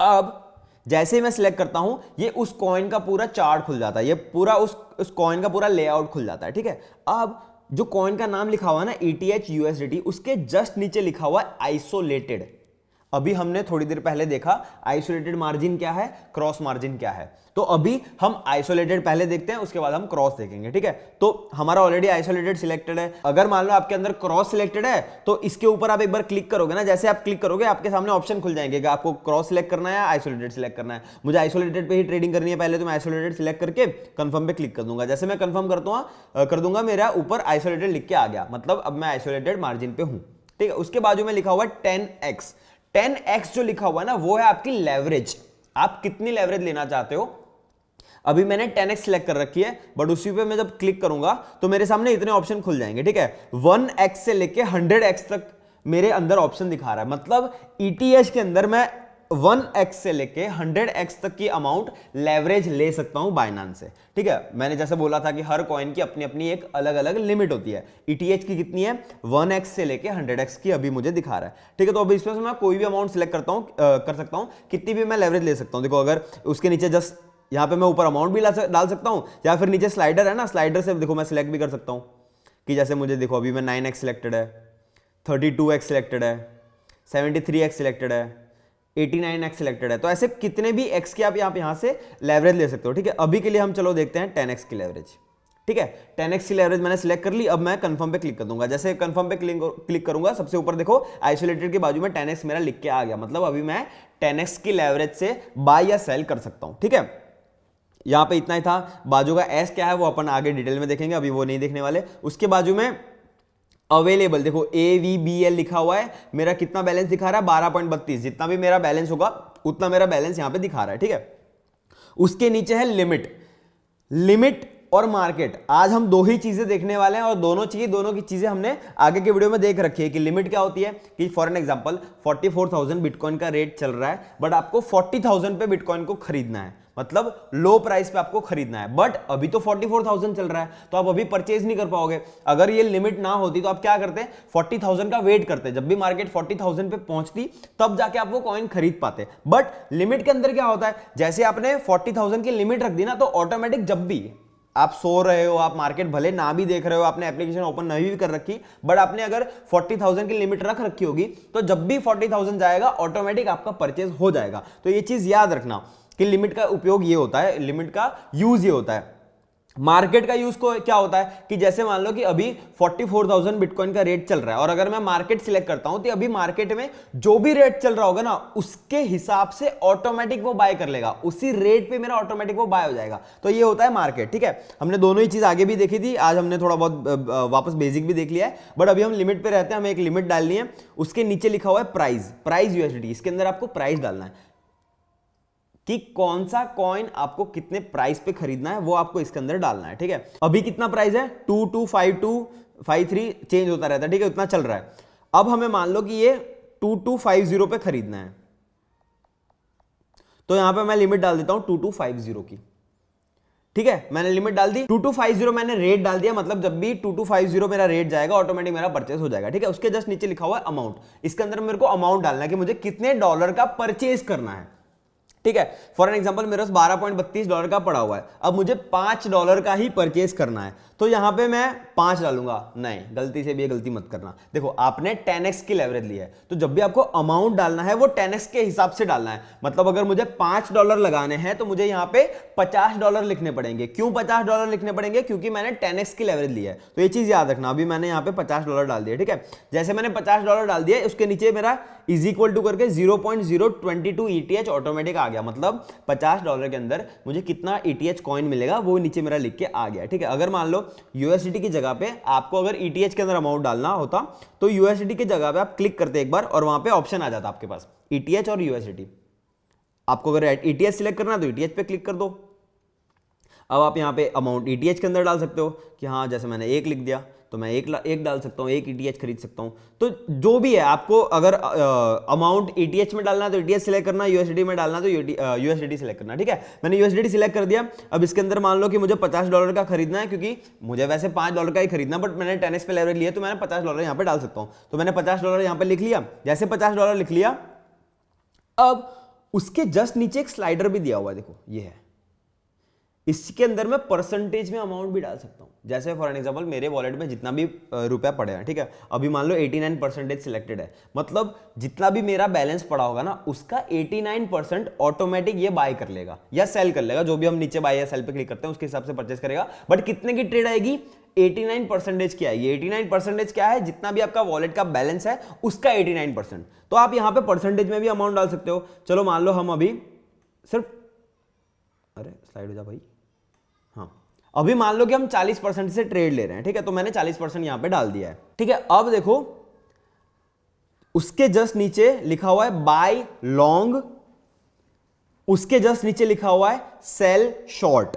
अब जैसे ही मैं सिलेक्ट करता हूं ये उस कॉइन का पूरा चार्ट खुल जाता है, ये पूरा उस कॉइन का पूरा लेआउट खुल जाता है, ठीक है। अब जो कॉइन का नाम लिखा हुआ है ना ETH USDT, उसके जस्ट नीचे लिखा हुआ है आइसोलेटेड। अभी हमने थोड़ी देर पहले देखा आइसोलेटेड मार्जिन क्या है, क्रॉस मार्जिन क्या है, तो अभी हम आइसोलेटेड पहले देखते हैं, उसके बाद हम क्रॉस देखेंगे, ठीक है। तो हमारा ऑलरेडी आइसोलेटेड सिलेक्टेड है। अगर मान लो आपके अंदर क्रॉस सिलेक्टेड है तो इसके ऊपर आप एक बार क्लिक करोगे ना, जैसे आप क्लिक करोगे आपके सामने ऑप्शन खुल जाएंगे कि आपको क्रॉस सिलेक्ट करना है या आइसोलेटेड सिलेक्ट करना है। मुझे आइसोलेटेड पे ही ट्रेडिंग करनी है पहले, तो मैं आइसोलेटेड सिलेक्ट करके कंफर्म पे क्लिक कर दूंगा। जैसे मैं कंफर्म कर दूंगा मेरा ऊपर आइसोलेटेड लिख के आ गया, मतलब अब मैं आइसोलेटेड मार्जिन पे हूं, ठीक है। उसके बाजू में लिखा हुआ है 10x। 10x जो लिखा हुआ है ना वो है आपकी लेवरेज, आप कितनी लेवरेज लेना चाहते हो। अभी मैंने 10x सिलेक्ट कर रखी है, बट उसी पे मैं जब क्लिक करूंगा तो मेरे सामने इतने ऑप्शन खुल जाएंगे, ठीक है। 1x से लेके 100x तक मेरे अंदर ऑप्शन दिखा रहा है, मतलब ETH के अंदर मैं 1x से लेके 100x तक की अमाउंट लेवरेज ले सकता हूं बाइनेंस से, ठीक है। मैंने जैसे बोला था कि हर कॉइन की अपनी अपनी एक अलग अलग लिमिट होती है। ETH की कितनी है, 1x से लेके 100x की अभी मुझे दिखा रहा है, ठीक है। तो अभी इसमें से मैं कोई भी अमाउंट सिलेक्ट कर सकता हूं, कितनी भी मैं लेवरेज ले सकता हूं। देखो अगर उसके नीचे जस्ट यहां पे मैं ऊपर अमाउंट भी डाल सकता हूं, या फिर नीचे स्लाइडर है ना, स्लाइडर से देखो मैं सिलेक्ट भी कर सकता हूं कि जैसे मुझे देखो अभी मैं 9x सिलेक्टेड है, 32x सिलेक्टेड है, 73x सिलेक्टेड है, 89x सिलेक्टेड है। तो ऐसे कितने भी x के आप यहां से लेवरेज ले सकते हो, ठीक है। अभी के लिए हम चलो देखते हैं 10x की लेवरेज, ठीक है। 10x की लेवरेज मैंने सिलेक्ट कर ली, अब मैं कंफर्म पे क्लिक कर दूंगा। जैसे कंफर्म पे क्लिक करूंगा सबसे ऊपर देखो आइसोलेटेड के बाजू में 10x मेरा लिख के आ गया, मतलब अभी मैं 10x की लेवरेज से बाय या सेल कर सकता हूं, ठीक है। यहां पे इतना ही था। बाजू का एस क्या है वो अपन आगे डिटेल में देखेंगे, अभी वो नहीं देखने वाले। उसके बाजू में अवेलेबल देखो AVBL लिखा हुआ है, मेरा कितना बैलेंस दिखा रहा है 12.32, जितना भी मेरा बैलेंस होगा उतना मेरा बैलेंस यहां पे दिखा रहा है, ठीक है। उसके नीचे है लिमिट और मार्केट। आज हम दो ही चीजें देखने वाले हैं और दोनों की चीजें हमने आगे के वीडियो में देख रखी है कि लिमिट क्या होती है। कि फॉर एन एग्जांपल 44,000 बिटकॉइन का रेट चल रहा है, बट आपको 40,000 पे बिटकॉइन को खरीदना है, मतलब लो प्राइस पे आपको खरीदना है, बट अभी तो 44,000 चल रहा है तो आप अभी परचेज नहीं कर पाओगे। अगर ये लिमिट ना होती तो आप क्या करते, 40,000 का वेट करते, जब भी मार्केट 40,000 पे पहुंचती तब जाके आप वो कॉइन खरीद पाते। बट लिमिट के अंदर क्या होता है, जैसे आपने 40,000 की लिमिट रख दी ना, तो ऑटोमेटिक जब भी आप सो रहे हो, आप मार्केट भले ना भी देख रहे हो, आपने एप्लीकेशन ओपन नहीं भी कर रखी, बट आपने अगर 40,000 की लिमिट रख रखी होगी तो जब भी 40,000 जाएगा ऑटोमेटिक आपका परचेज हो जाएगा। तो ये चीज याद रखना कि लिमिट का उपयोग ये होता है, लिमिट का यूज ये होता है। मार्केट का यूज को क्या होता है कि जैसे मान लो कि अभी 44,000 बिटकॉइन का रेट चल रहा है और अगर मैं मार्केट सिलेक्ट करता हूं तो अभी मार्केट में जो भी रेट चल रहा होगा ना उसके हिसाब से ऑटोमेटिक वो बाय कर लेगा, उसी रेट पे मेरा ऑटोमेटिक वो बाय हो जाएगा। तो ये होता है मार्केट, ठीक है। हमने दोनों ही चीज आगे भी देखी थी, आज हमने थोड़ा बहुत वापस बेसिक भी देख लिया है, बट अभी हम लिमिट पे रहते हैं। हमें एक लिमिट डालनी है, उसके नीचे लिखा हुआ है प्राइस USDT, इसके अंदर आपको प्राइस डालना है कि कौन सा कॉइन आपको कितने प्राइस पे खरीदना है, वो आपको इसके अंदर डालना है, ठीक है। अभी कितना प्राइस है 225253 चेंज होता रहता है, ठीक है, उतना चल रहा है। अब हमें मान लो कि ये 2250 पे खरीदना है, तो यहां पे मैं लिमिट डाल देता हूं 2250 की, ठीक है। मैंने लिमिट डाल दी 2250, मैंने रेट डाल दिया, मतलब जब भी 2250 मेरा रेट जाएगा ऑटोमेटिक मेरा परचेज हो जाएगा, ठीक है। उसके जस्ट नीचे लिखा हुआ है अमाउंट, इसके अंदर मेरे को अमाउंट डालना है कि मुझे कितने डॉलर का परचेज करना है, ठीक है। फॉर एन एग्जांपल मेरे पास $12.32 का पड़ा हुआ है, अब मुझे $5 का ही परचेज करना है, तो यहां पे मैं 5 डालूंगा। नहीं, गलती से भी ये गलती मत करना। देखो आपने 10x की लेवरेज ली है, तो जब भी आपको अमाउंट डालना है वो 10x के हिसाब से डालना है। मतलब अगर मुझे $5 लगाने हैं तो मुझे यहां पे $50 लिखने पड़ेंगे। क्यों $50 लिखने पड़ेंगे, क्योंकि मैंने 10x की लेवरेज ली है। तो ये चीज याद रखना। अभी मैंने यहां पे $50 डाल दिया, ठीक है। जैसे मैंने $50 डाल दिया, उसके नीचे मेरा इज इक्वल टू करके 0.022 ETH ऑटोमेटिक आ गया, मतलब $50 के अंदर मुझे कितना ETH कॉइन मिलेगा वो नीचे मेरा लिख के आ गया, ठीक है। अगर मान लो USDT की जगह पे आपको अगर ETH के अंदर अमाउंट डालना होता तो USDT की जगह पे आप क्लिक करते एक बार और वहां पे ऑप्शन आ जाता आपके पास ETH और USDT। आपको अगर ETH सिलेक्ट करना है तो ETH पे क्लिक कर दो। अब आप यहाँ पे अमाउंट ETH के अंदर डाल सकते हो कि हाँ, जैसे मैंने 1 लिख दिया तो मैं एक डाल सकता हूँ, 1 ETH खरीद सकता हूँ। तो जो भी है, आपको अगर अमाउंट ETH में डालना है तो ETH सिलेक्ट करना, USDT में डालना तो USDT सिलेक्ट करना, ठीक है। मैंने USDT सिलेक्ट कर दिया। अब इसके अंदर मान लो कि मुझे $50 का खरीदना है, क्योंकि मुझे वैसे $5 का ही खरीदना, बट मैंने 10x पे लेवरेज लिया तो मैंने $50 यहाँ पे डाल सकता हूँ। तो मैंने $50 यहाँ पे लिख लिया। जैसे $50 लिख लिया, अब उसके जस्ट नीचे एक स्लाइडर भी दिया हुआ है, देखो ये है, इसके अंदर मैं परसेंटेज में अमाउंट भी डाल सकता हूं। जैसे फॉर एग्जांपल मेरे वॉलेट में जितना भी रुपया पड़े हैं, ठीक है, अभी मान लो 89% सिलेक्टेड है, मतलब जितना भी मेरा बैलेंस पड़ा होगा ना उसका 89% ऑटोमेटिक ये बाय कर लेगा या सेल कर लेगा, जो भी हम नीचे बाय या सेल पे क्लिक करते हैं उसके हिसाब से परचेस करेगा। बट कितने की ट्रेड आएगी? 89% की आएगी। 89% क्या है? जितना भी आपका वॉलेट का बैलेंस है उसका 89%। तो आप यहां पे परसेंटेज में भी अमाउंट डाल सकते हो। चलो मान लो हम अभी सिर्फ, अरे स्लाइड हो जा भाई, हाँ, अभी मान लो कि हम 40% से ट्रेड ले रहे हैं, ठीक है, तो मैंने 40% यहां पे डाल दिया है, ठीक है। अब देखो उसके जस्ट नीचे लिखा हुआ है बाय लॉन्ग, उसके जस्ट नीचे लिखा हुआ है सेल शॉर्ट।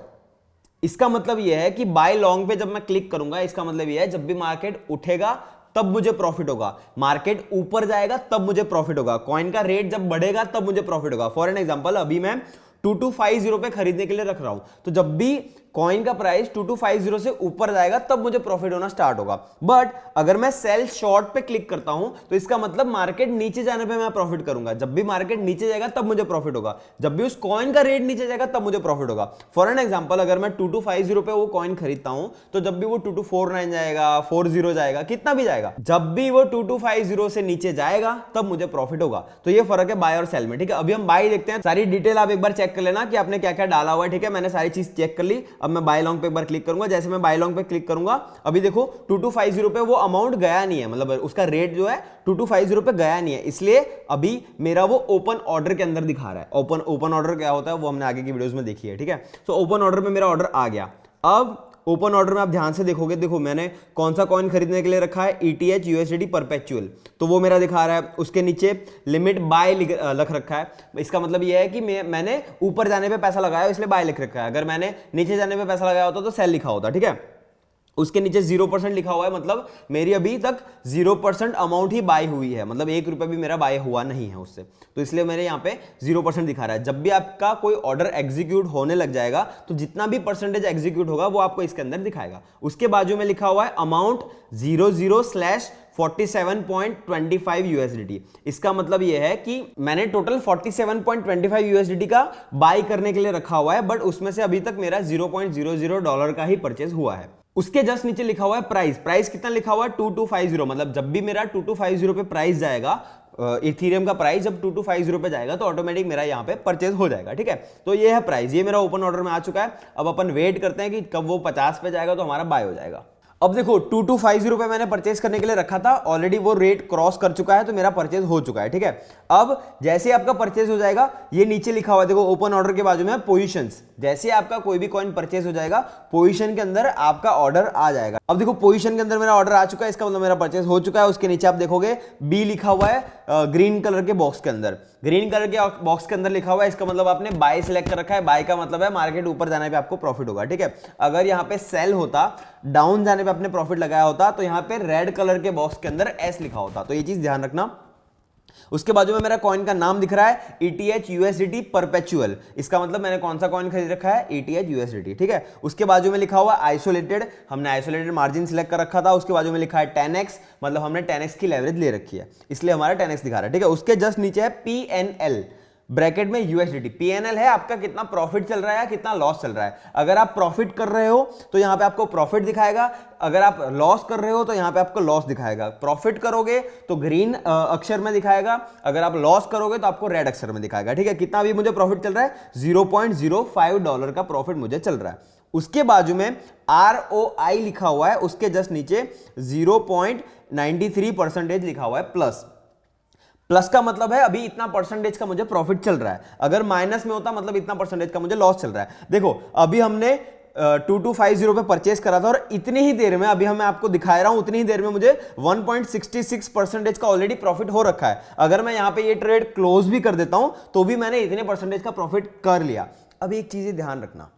इसका मतलब यह है कि बाय लॉन्ग पे जब मैं क्लिक करूंगा, इसका मतलब यह है जब भी मार्केट उठेगा तब मुझे प्रॉफिट होगा, मार्केट ऊपर जाएगा तब मुझे प्रॉफिट होगा, कॉइन का रेट जब बढ़ेगा तब मुझे प्रॉफिट होगा। फॉर एन एग्जांपल अभी मैं 2250 पे खरीदने के लिए रख रहा हूं, तो जब भी कॉइन का प्राइस 2250 से ऊपर जाएगा तब मुझे प्रॉफिट होना स्टार्ट होगा। बट अगर मैं सेल शॉर्ट पे क्लिक करता हूं तो इसका मतलब मार्केट नीचे जाने पे मैं प्रॉफिट करूंगा, जब भी मार्केट नीचे जाएगा तब मुझे प्रॉफिट होगा, जब भी उस कॉइन का रेट नीचे जाएगा तब मुझे प्रॉफिट होगा। फॉर एन एग्जांपल अगर मैं 2250 पे वो कॉइन खरीदता हूं तो जब भी वो 2249 जाएगा, 40 जाएगा, कितना भी जाएगा, जब भी वो 2250 से नीचे जाएगा तब मुझे प्रॉफिट होगा। तो ये फर्क है बाय और सेल में, ठीक है। अभी हम बाय देखते हैं, सारी डिटेल आप एक बार चेक कर लेना कि आपने क्या क्या डाला हुआ है, ठीक है। मैंने सारी चीज चेक कर ली। अब मैं बाय लॉन्ग पे एक बार क्लिक करूंगा, जैसे मैं बाय लॉन्ग पे क्लिक करूंगा अभी देखो 2250 पे वो अमाउंट गया नहीं है, मतलब उसका रेट जो है 2250 पे गया नहीं है, इसलिए अभी मेरा वो ओपन ऑर्डर के अंदर दिखा रहा है। ओपन ऑर्डर क्या होता है वो हमने आगे की वीडियोस में देखी है, ठीक है। तो ओपन ऑर्डर में मेरा ऑर्डर आ गया। अब ओपन ऑर्डर में आप ध्यान से देखोगे, देखो मैंने कौन सा कॉइन खरीदने के लिए रखा है, ETH USDT परपेचुअल, तो वो मेरा दिखा रहा है। उसके नीचे लिमिट बाय लिख रखा है, इसका मतलब ये है कि मैंने ऊपर जाने पे पैसा लगाया इसलिए बाय लिख रखा है, अगर मैंने नीचे जाने पे पैसा लगाया होता तो सेल लिखा होता, ठीक है। उसके नीचे 0% लिखा हुआ है, मतलब मेरी अभी तक 0% अमाउंट ही बाय हुई है, मतलब 1 रुपया भी मेरा बाय हुआ नहीं है उससे, तो इसलिए मेरे यहाँ पे 0% दिखा रहा है। जब भी आपका कोई ऑर्डर एग्जीक्यूट होने लग जाएगा तो जितना भी परसेंटेज एग्जीक्यूट होगा वो आपको इसके अंदर दिखाएगा। उसके बाजू में लिखा हुआ है अमाउंट 00/47.25 USDT। इसका मतलब यह है कि मैंने टोटल 47.25 USDT का बाय करने के लिए रखा हुआ है, बट उसमें से अभी तक मेरा $0.00 का ही परचेज हुआ है। उसके जस्ट नीचे लिखा हुआ है प्राइस, प्राइस कितना लिखा हुआ है 2250, मतलब जब भी मेरा 2250 पे प्राइस जाएगा, इथेरियम का प्राइस जब 2250 पे जाएगा तो ऑटोमेटिक मेरा यहाँ पे परचेज हो जाएगा, ठीक है। तो ये है प्राइस, ये मेरा ओपन ऑर्डर में आ चुका है। अब अपन वेट करते हैं कि कब वो 50 पे जाएगा तो हमारा बाय हो जाएगा। अब देखो 2250 पे मैंने परचेज करने के लिए रखा था, ऑलरेडी वो रेट क्रॉस कर चुका है तो मेरा परचेज हो चुका है, ठीक है। अब जैसे आपका परचेज हो जाएगा, ये नीचे लिखा हुआ है देखो ओपन ऑर्डर के बाजू में पोजीशंस, जैसे आपका कोई भी कॉइन परचेज हो जाएगा पोजीशन के अंदर आपका ऑर्डर आ जाएगा। अब देखो पोजीशन के अंदर मेरा ऑर्डर आ चुका है, इसका मतलब मेरा परचेज हो चुका है। उसके नीचे आप देखोगे बी लिखा हुआ है ग्रीन कलर के बॉक्स के अंदर, ग्रीन कलर के बॉक्स के अंदर लिखा हुआ है, इसका मतलब आपने बाय सिलेक्ट कर रखा है। बाय का मतलब है मार्केट ऊपर जाने पे आपको प्रॉफिट होगा, ठीक है। अगर यहाँ पे सेल होता, डाउन जाने पे आपने प्रॉफिट लगाया होता, तो यहाँ पे रेड कलर के बॉक्स के अंदर एस लिखा होता, तो ये चीज ध्यान रखना। उसके बाजू में मेरा कॉइन का नाम दिख रहा है ETH USDT परपेचुअल, इसका मतलब मैंने कौन सा कॉइन खरीद रखा है ETH USDT, ठीक है। उसके बाजू में लिखा हुआ आइसोलेटेड, हमने आइसोलेटेड मार्जिन सिलेक्ट कर रखा था। उसके बाजू में लिखा है 10x, मतलब हमने 10x की लेवरेज ले रखी है, इसलिए हमारा 10x दिखा रहा है, ठीक है। उसके जस्ट नीचे है PNL, ब्रैकेट में USDT। PNL है आपका कितना प्रॉफिट चल रहा है, कितना लॉस चल रहा है। अगर आप प्रॉफिट कर रहे हो तो यहां पे आपको प्रॉफिट दिखाएगा, अगर आप लॉस कर रहे हो तो यहां पे आपको लॉस दिखाएगा। प्रॉफिट करोगे तो ग्रीन अक्षर में दिखाएगा, अगर आप लॉस करोगे तो आपको रेड अक्षर में दिखाएगा, ठीक है। कितना अभी मुझे प्रॉफिट चल रहा है, $0.05 का प्रॉफिट मुझे चल रहा है। उसके बाजू में ROI लिखा हुआ है, उसके जस्ट नीचे 0.93% लिखा हुआ है प्लस। प्लस का मतलब है अभी इतना परसेंटेज का मुझे प्रॉफिट चल रहा है, अगर माइनस में होता मतलब इतना परसेंटेज का मुझे लॉस चल रहा है। देखो अभी हमने 2250 पे परचेस करा था और इतनी ही देर में, अभी मैं आपको दिखा रहा हूं, उतनी ही देर में मुझे 1.66% का ऑलरेडी प्रॉफिट हो रखा है। अगर मैं यहां पे ये ट्रेड क्लोज भी कर देता हूं तो भी मैंने इतने परसेंटेज का प्रॉफिट कर लिया। अब एक चीज ध्यान रखना,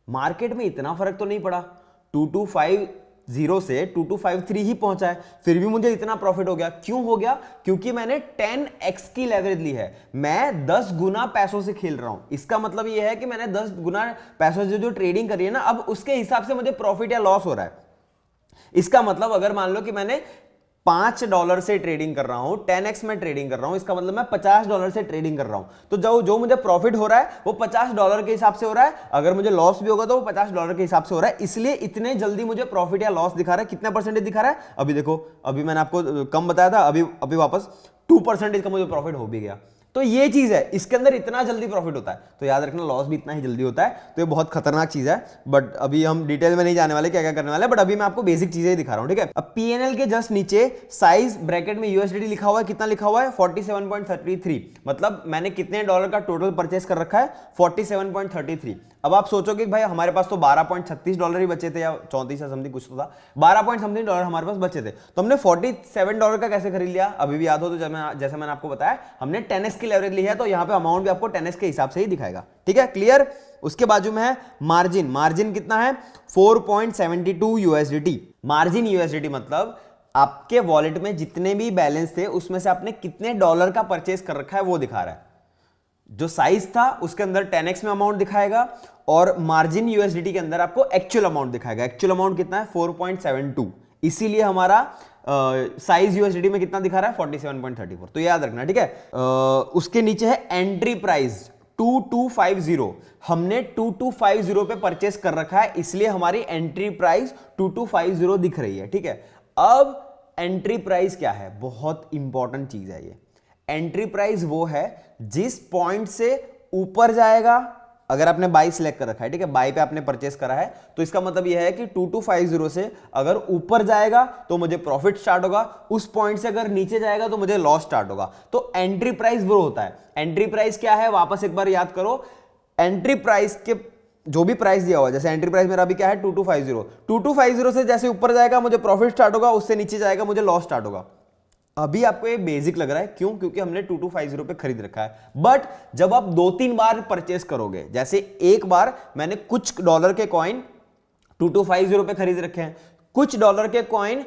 मार्केट में इतना फर्क तो नहीं पड़ा, 2250 से 2253 ही पहुंचा है, फिर भी मुझे इतना प्रॉफिट हो गया। क्यों हो गया? क्योंकि मैंने 10x की लेवरेज ली है, मैं 10 गुना पैसों से खेल रहा हूं। इसका मतलब यह है कि मैंने 10 गुना पैसों से जो ट्रेडिंग करी है ना, अब उसके हिसाब से मुझे प्रॉफिट या लॉस हो रहा है। इसका मतलब अगर मान लो कि मैंने $5 से ट्रेडिंग कर रहा हूं, 10x में ट्रेडिंग कर रहा हूं, इसका मतलब मैं $50 से ट्रेडिंग कर रहा हूं, तो जो मुझे प्रॉफिट हो रहा है वो $50 के हिसाब से हो रहा है, अगर मुझे लॉस भी होगा तो वो $50 के हिसाब से हो रहा है, इसलिए इतने जल्दी मुझे प्रॉफिट या लॉस दिखा रहा है। कितना परसेंटेज दिखा रहा है? अभी देखो, अभी मैंने आपको कम बताया था, अभी वापस 2% का मुझे प्रॉफिट हो भी गया। तो ये चीज है, इसके अंदर इतना जल्दी प्रॉफिट होता है, तो याद रखना लॉस भी इतना ही जल्दी होता है, तो ये बहुत खतरनाक चीज है। बट अभी हम डिटेल में नहीं जाने वाले क्या क्या करने वाले, बट अभी मैं आपको बेसिक चीजें दिखा रहा हूं, ठीक है। अब पीएनएल के जस्ट नीचे साइज ब्रैकेट में यूएसडीटी लिखा हुआ है, कितना लिखा हुआ है? 47.33, मतलब मैंने कितने डॉलर का टोटल परचेस कर रखा है? 47.33। अब आप सोचोगे भाई हमारे पास तो $12.36 ही बचे थे, या 34 या समथिंग कुछ तो था, 12 पॉइंट समथिंग डॉलर हमारे पास बचे थे, तो हमने $47 का कैसे खरीद लिया? अभी भी याद हो तो जैसे मैंने आपको बताया, हमने 10x की लेवरेज ली है, तो यहां पे अमाउंट भी आपको 10x के हिसाब से ही दिखाएगा, ठीक है, क्लियर। उसके बाजू में है मार्जिन। मार्जिन कितना है? 4.72 यूएसडीटी। मार्जिन यूएसडीटी मतलब आपके वॉलेट में जितने भी बैलेंस थे उसमें से आपने कितने डॉलर का परचेस कर रखा है वो दिखा रहा है। जो साइज था उसके अंदर 10x में अमाउंट दिखाएगा, और मार्जिन यूएसडीटी के अंदर आपको एक्चुअल अमाउंट दिखाएगा। एक्चुअल अमाउंट कितना है? 4.72, इसीलिए हमारा साइज यूएसडीटी में कितना दिखा रहा है? 47.34, तो याद रखना, ठीक है। उसके नीचे है एंट्री प्राइस 2250, हमने 2250 पे परचेस कर रखा है, इसलिए हमारी एंट्री प्राइस 2250 दिख रही है, ठीक है। अब एंट्री प्राइस क्या है? बहुत इंपॉर्टेंट चीज है ये। एंट्री प्राइस वो है जिस पॉइंट से ऊपर जाएगा, अगर आपने बाई सिलेक्ट कर रखा है, ठीक है, बाई पे आपने परचेस करा है, तो इसका मतलब यह है कि 2250 से अगर ऊपर जाएगा तो मुझे प्रॉफिट स्टार्ट होगा, उस पॉइंट से अगर नीचे जाएगा तो मुझे लॉस स्टार्ट होगा। तो एंट्री प्राइस वो होता है। एंट्री प्राइस क्या है? वापस एक बार याद करो, एंट्री प्राइस के जो भी प्राइस दिया हुआ है, जैसे एंट्री प्राइस मेरा अभी क्या है? 2250 से जैसे ऊपर जाएगा मुझे प्रॉफिट स्टार्ट होगा, उससे नीचे जाएगा मुझे लॉस स्टार्ट होगा। अभी आपको ये बेसिक लग रहा है, क्यों? क्योंकि हमने 2250 पे खरीद रखा है। बट जब आप 2-3 बार परचेस करोगे, जैसे एक बार मैंने कुछ डॉलर के कॉइन 2250 पे खरीद रखे हैं, कुछ डॉलर के कॉइन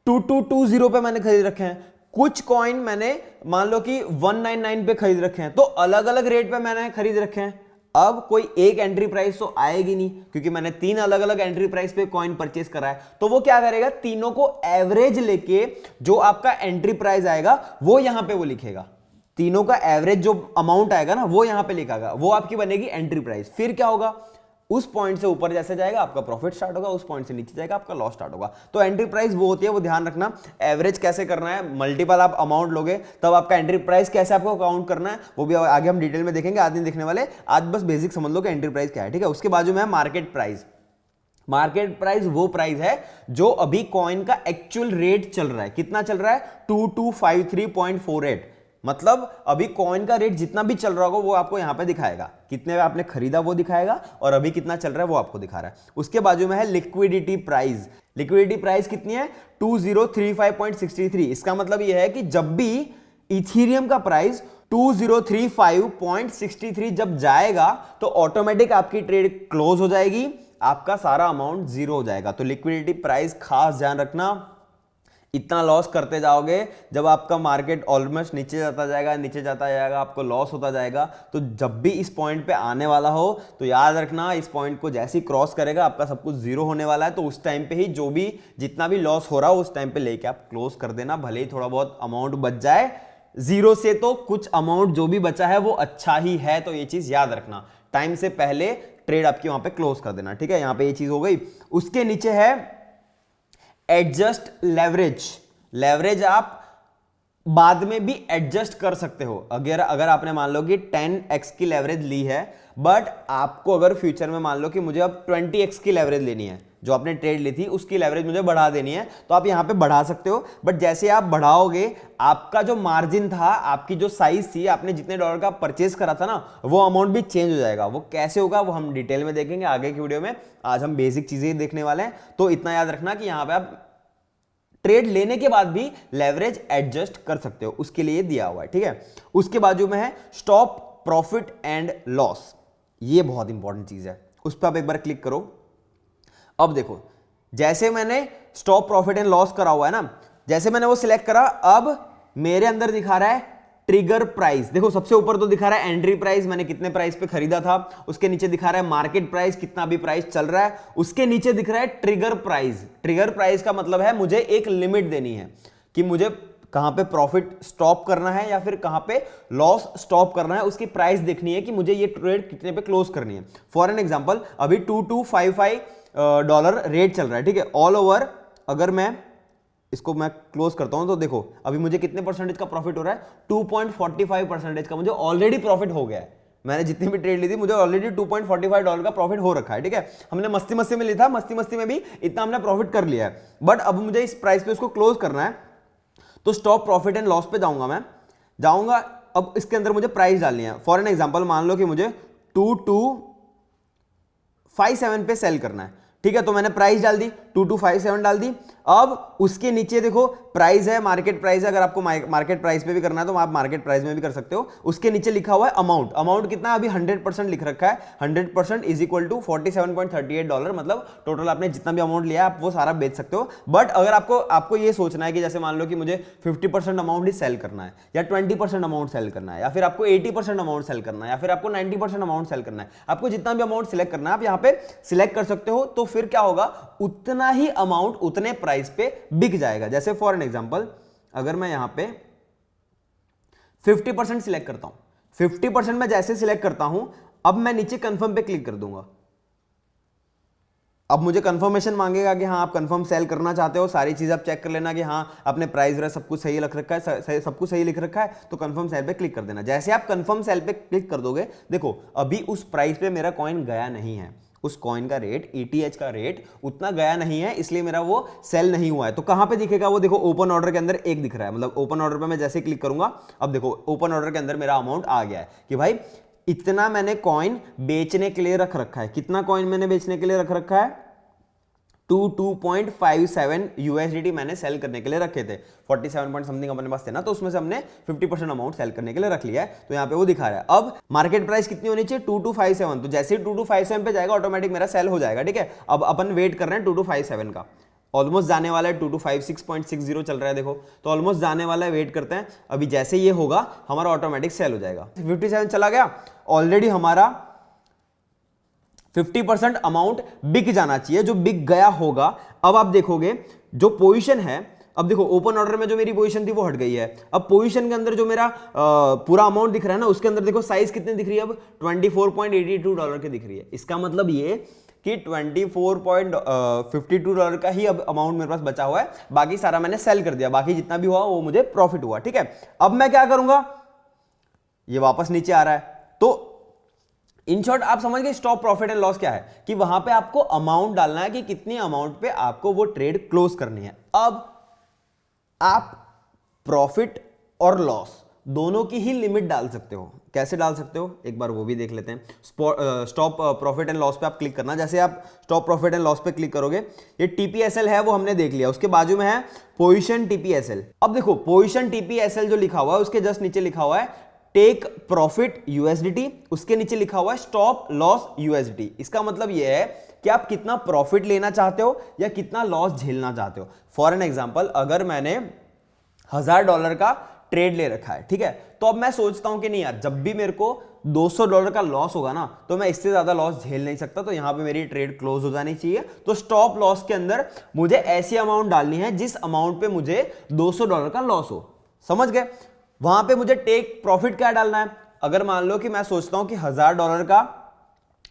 2220 पे मैंने खरीद रखे हैं, कुछ कॉइन मैंने मान लो कि 199 पे खरीद रखे हैं, तो अलग अलग रेट पे मैंने खरीद रखे हैं। अब कोई एक एंट्री प्राइस तो आएगी नहीं, क्योंकि मैंने 3 अलग अलग एंट्री प्राइस पे कॉइन परचेस करा है, तो वो क्या करेगा? तीनों को एवरेज लेके जो आपका एंट्री प्राइस आएगा वो यहां पे वो लिखेगा। तीनों का एवरेज जो अमाउंट आएगा ना वो यहां पे लिखागा, वो आपकी बनेगी एंट्री प्राइस। फिर क्या होगा? उस पॉइंट से ऊपर जैसे जाएगा आपका प्रॉफिट स्टार्ट होगा, उस पॉइंट से नीचे जाएगा आपका लॉस स्टार्ट होगा। तो एंट्री प्राइस वो होती है, वो ध्यान रखना। एवरेज कैसे करना है, मल्टीपल आप अमाउंट लोगे तब आपका एंट्री प्राइस कैसे आपको काउंट करना है, वो भी आगे हम डिटेल में देखेंगे, आज नहीं देखने वाले, आज बस बेसिक समझ लो कि एंट्री प्राइस क्या है, ठीक है। उसके बाजू में है मार्केट प्राइस। मार्केट प्राइस वो प्राइस है जो अभी कॉइन का एक्चुअल रेट चल रहा है। कितना चल रहा है? 2253.48, मतलब अभी कॉइन का रेट जितना भी चल रहा होगा वो आपको यहां पे दिखाएगा, कितने में आपने खरीदा वो दिखाएगा, और अभी कितना चल रहा है वो आपको दिखा रहा है। उसके बाजू में है लिक्विडिटी प्राइस। लिक्विडिटी प्राइस कितनी है? 2035.63। इसका मतलब यह है कि जब भी इथीरियम का प्राइस 2035.63 जब जाएगा तो ऑटोमेटिक आपकी ट्रेड क्लोज हो जाएगी, आपका सारा अमाउंट जीरो हो जाएगा। तो लिक्विडिटी प्राइस खास ध्यान रखना। इतना लॉस करते जाओगे, जब आपका मार्केट ऑलमोस्ट नीचे जाता जाएगा, नीचे जाता जाएगा, आपको लॉस होता जाएगा, तो जब भी इस पॉइंट पे आने वाला हो तो याद रखना, इस पॉइंट को जैसे ही क्रॉस करेगा आपका सब कुछ जीरो होने वाला है। तो उस टाइम पे ही जो भी जितना भी लॉस हो रहा हो उस टाइम पे लेके आप क्लोज कर देना, भले ही थोड़ा बहुत अमाउंट बच जाए। जीरो से तो कुछ अमाउंट जो भी बचा है वो अच्छा ही है, तो ये चीज याद रखना, टाइम से पहले ट्रेड आपकी वहां पे क्लोज कर देना, ठीक है। यहां पे ये चीज हो गई। उसके नीचे है एडजस्ट लेवरेज। लेवरेज आप बाद में भी एडजस्ट कर सकते हो। अगर आपने मान लो कि 10x की लेवरेज ली है, बट आपको अगर फ्यूचर में मान लो कि मुझे अब 20x की लेवरेज लेनी है, जो आपने ट्रेड ली थी उसकी लेवरेज मुझे बढ़ा देनी है, तो आप यहां पे बढ़ा सकते हो। बट जैसे आप बढ़ाओगे, आपका जो मार्जिन था, आपकी जो साइज थी, आपने जितने डॉलर का परचेस करा था ना, वो अमाउंट भी चेंज हो जाएगा। वो कैसे होगा वो हम डिटेल में देखेंगे आगे की वीडियो में। आज हम बेसिक चीजें ही देखने वाले हैं, तो इतना याद रखना कि यहां पे आप ट्रेड लेने के बाद भी लेवरेज एडजस्ट कर सकते हो, उसके लिए दिया हुआ है, ठीक है। उसके बाजू में है स्टॉप प्रॉफिट एंड लॉस। ये बहुत इंपॉर्टेंट चीज है, उस पर आप एक बार क्लिक करो। अब देखो, जैसे मैंने स्टॉप प्रॉफिट एंड लॉस करा हुआ है ना, जैसे मैंने वो सिलेक्ट करा, अब मेरे अंदर दिखा रहा है ट्रिगर प्राइस। देखो सबसे ऊपर तो दिखा रहा है एंट्री प्राइस, मैंने कितने प्राइस पे खरीदा था, उसके नीचे दिखा रहा है मार्केट प्राइस, कितना भी प्राइस चल रहा है, उसके नीचे दिख रहा है ट्रिगर प्राइस। ट्रिगर प्राइस का मतलब है मुझे एक लिमिट देनी है। कि मुझे कहां पे प्रॉफिट स्टॉप करना है या फिर कहां पे लॉस स्टॉप करना है, उसकी प्राइस देखनी है कि मुझे ये ट्रेड कितने पे क्लोज करनी है। फॉर एन एग्जांपल अभी $2255 रेट चल रहा है, ठीक है, ऑल ओवर। अगर मैं इसको मैं क्लोज करता हूं तो देखो अभी मुझे कितने परसेंटेज का प्रॉफिट हो रहा है, 2.45% का मुझे ऑलरेडी प्रॉफिट हो गया है। मैंने जितनी भी ट्रेड ली थी मुझे ऑलरेडी $2.45 का प्रॉफिट हो रखा है, ठीक है। हमने मस्ती मस्ती में लिया था, मस्ती मस्ती में भी इतना हमने प्रॉफिट कर लिया है, बट अब मुझे इस प्राइस पे उसको क्लोज करना है, तो स्टॉप प्रॉफिट एंड लॉस पे जाऊंगा, मैं जाऊंगा। अब इसके अंदर मुझे प्राइस डालनी है। फॉर एन एग्जांपल मान लो कि मुझे 2257 पे सेल करना है, ठीक है, तो मैंने प्राइस डाल दी 2257 डाल दी। अब उसके नीचे देखो प्राइस है, मार्केट प्राइस है। अगर आपको मार्केट प्राइस पे भी करना है तो आप मार्केट प्राइस में भी कर सकते हो। उसके नीचे लिखा हुआ है अमाउंट। अमाउंट कितना है? अभी 100% लिख रखा है। 100% इज इक्वल टू $47.38, मतलब टोटल आपने जितना भी अमाउंट लिया आप वो सारा बेच सकते हो। बट अगर आपको ये सोचना है कि जैसे मान लो कि मुझे 50% अमाउंट ही सेल करना है, या 20% अमाउंट सेल करना है, या फिर आपको 80% अमाउंट सेल करना है, या फिर आपको 90% अमाउंट सेल करना है, आपको जितना भी अमाउंट सिलेक्ट करना है आप यहाँ पे सिलेक्ट कर सकते हो। तो फिर क्या होगा, उतना ही अमाउंट उतने प्राइस पे बिक जाएगा। जैसे फॉर एन एग्जांपल अगर मैं यहां पे 50% सिलेक्ट करता हूं, 50% में जैसे सिलेक्ट करता हूं, अब मैं नीचे कंफर्म पे क्लिक कर दूंगा। अब मुझे कंफर्मेशन मांगेगा कि हाँ आप कंफर्म सेल करना चाहते हो, सारी चीज आप चेक कर लेना कि हाँ आपने प्राइस वगैरह सब कुछ सही लिख रखा है, सब कुछ सही लिख रखा है, तो कंफर्म सेल पे क्लिक कर देना। जैसे आप कंफर्म सेल पे क्लिक कर दोगे, देखो अभी उस प्राइस पे मेरा कॉइन गया नहीं है, उस कॉइन का रेट ETH का रेट उतना गया नहीं है, इसलिए मेरा वो सेल नहीं हुआ है। तो कहां पे दिखेगा वो, देखो ओपन ऑर्डर के अंदर एक दिख रहा है, मतलब ओपन ऑर्डर पे मैं जैसे क्लिक करूंगा, अब देखो ओपन ऑर्डर के अंदर मेरा अमाउंट आ गया है कि भाई इतना मैंने कॉइन बेचने के लिए रख रखा है। कितना कॉइन मैंने बेचने के लिए रख रखा है? 2.57 USDT मैंने सेल करने के लिए रखे थे। 47 पॉइंट समथिंग अपने पास थे ना, तो उसमें से हमने 50% अमाउंट सेल करने के लिए रख लिया है। तो यहाँ पे वो दिखा रहा है। अब मार्केट प्राइस कितनी होनी चाहिए? 2257। तो जैसे ही 2257 पे जाएगा ऑटोमेटिक मेरा सेल हो जाएगा, ठीक है। अब अपन वेट कर रहे हैं 2257 का, ऑलमोस्ट जाने वाला है, 2256.60 चल रहा है देखो, तो ऑलमोस्ट जाने वाला है, वेट करते हैं। अभी जैसे ये होगा हमारा ऑटोमेटिक सेल हो जाएगा। 57 चला गया, ऑलरेडी हमारा 50% अमाउंट बिक जाना चाहिए, जो बिक गया होगा। अब आप देखोगे जो पोजीशन है, अब देखो ओपन ऑर्डर में जो मेरी पोजीशन थी वो हट गई है। अब पोजीशन के अंदर जो मेरा पूरा अमाउंट दिख रहा है ना, उसके अंदर देखो साइज कितनी दिख रही है, अब $24.82 की दिख रही है। इसका मतलब ये कि $24.52 का ही अब अमाउंट मेरे पास बचा हुआ है, बाकी सारा मैंने सेल कर दिया, बाकी जितना भी हुआ वो मुझे प्रॉफिट हुआ, ठीक है। अब मैं क्या करूंगा, ये वापस नीचे आ रहा है, तो इन शॉर्ट आप समझ गए स्टॉप प्रॉफिट एंड लॉस क्या है, कि वहां पे आपको अमाउंट डालना है कि कितनी अमाउंट पे आपको वो ट्रेड क्लोज करनी है। अब आप प्रॉफिट और लॉस दोनों की ही लिमिट डाल सकते हो। कैसे डाल सकते हो एक बार वो भी देख लेते हैं। स्टॉप प्रॉफिट एंड लॉस पे आप क्लिक करना। जैसे आप स्टॉप प्रॉफिट एंड लॉस पे क्लिक करोगे, ये TPSL है वो हमने देख लिया, उसके बाजू में है पोजीशन TPSL। अब देखो पोजीशन TPSL जो लिखा हुआ है उसके जस्ट नीचे लिखा हुआ है टेक प्रॉफिट USDT, उसके नीचे लिखा हुआ है स्टॉप लॉस USDT। इसका मतलब यह है कि आप कितना प्रॉफिट लेना चाहते हो या कितना लॉस झेलना चाहते हो। फॉर एन एग्जांपल अगर मैंने $1000 का ट्रेड ले रखा है, ठीक है, तो अब मैं सोचता हूं कि नहीं यार, जब भी मेरे को $200 का लॉस होगा ना, तो मैं इससे ज्यादा लॉस झेल नहीं सकता, तो यहां पे मेरी ट्रेड क्लोज हो जानी चाहिए। तो स्टॉप लॉस के अंदर मुझे ऐसी अमाउंट डालनी है जिस अमाउंट पे मुझे $200 का लॉस हो। समझ गए? वहां पे मुझे टेक प्रॉफिट क्या डालना है। अगर मान लो कि मैं सोचता हूं कि $1000 का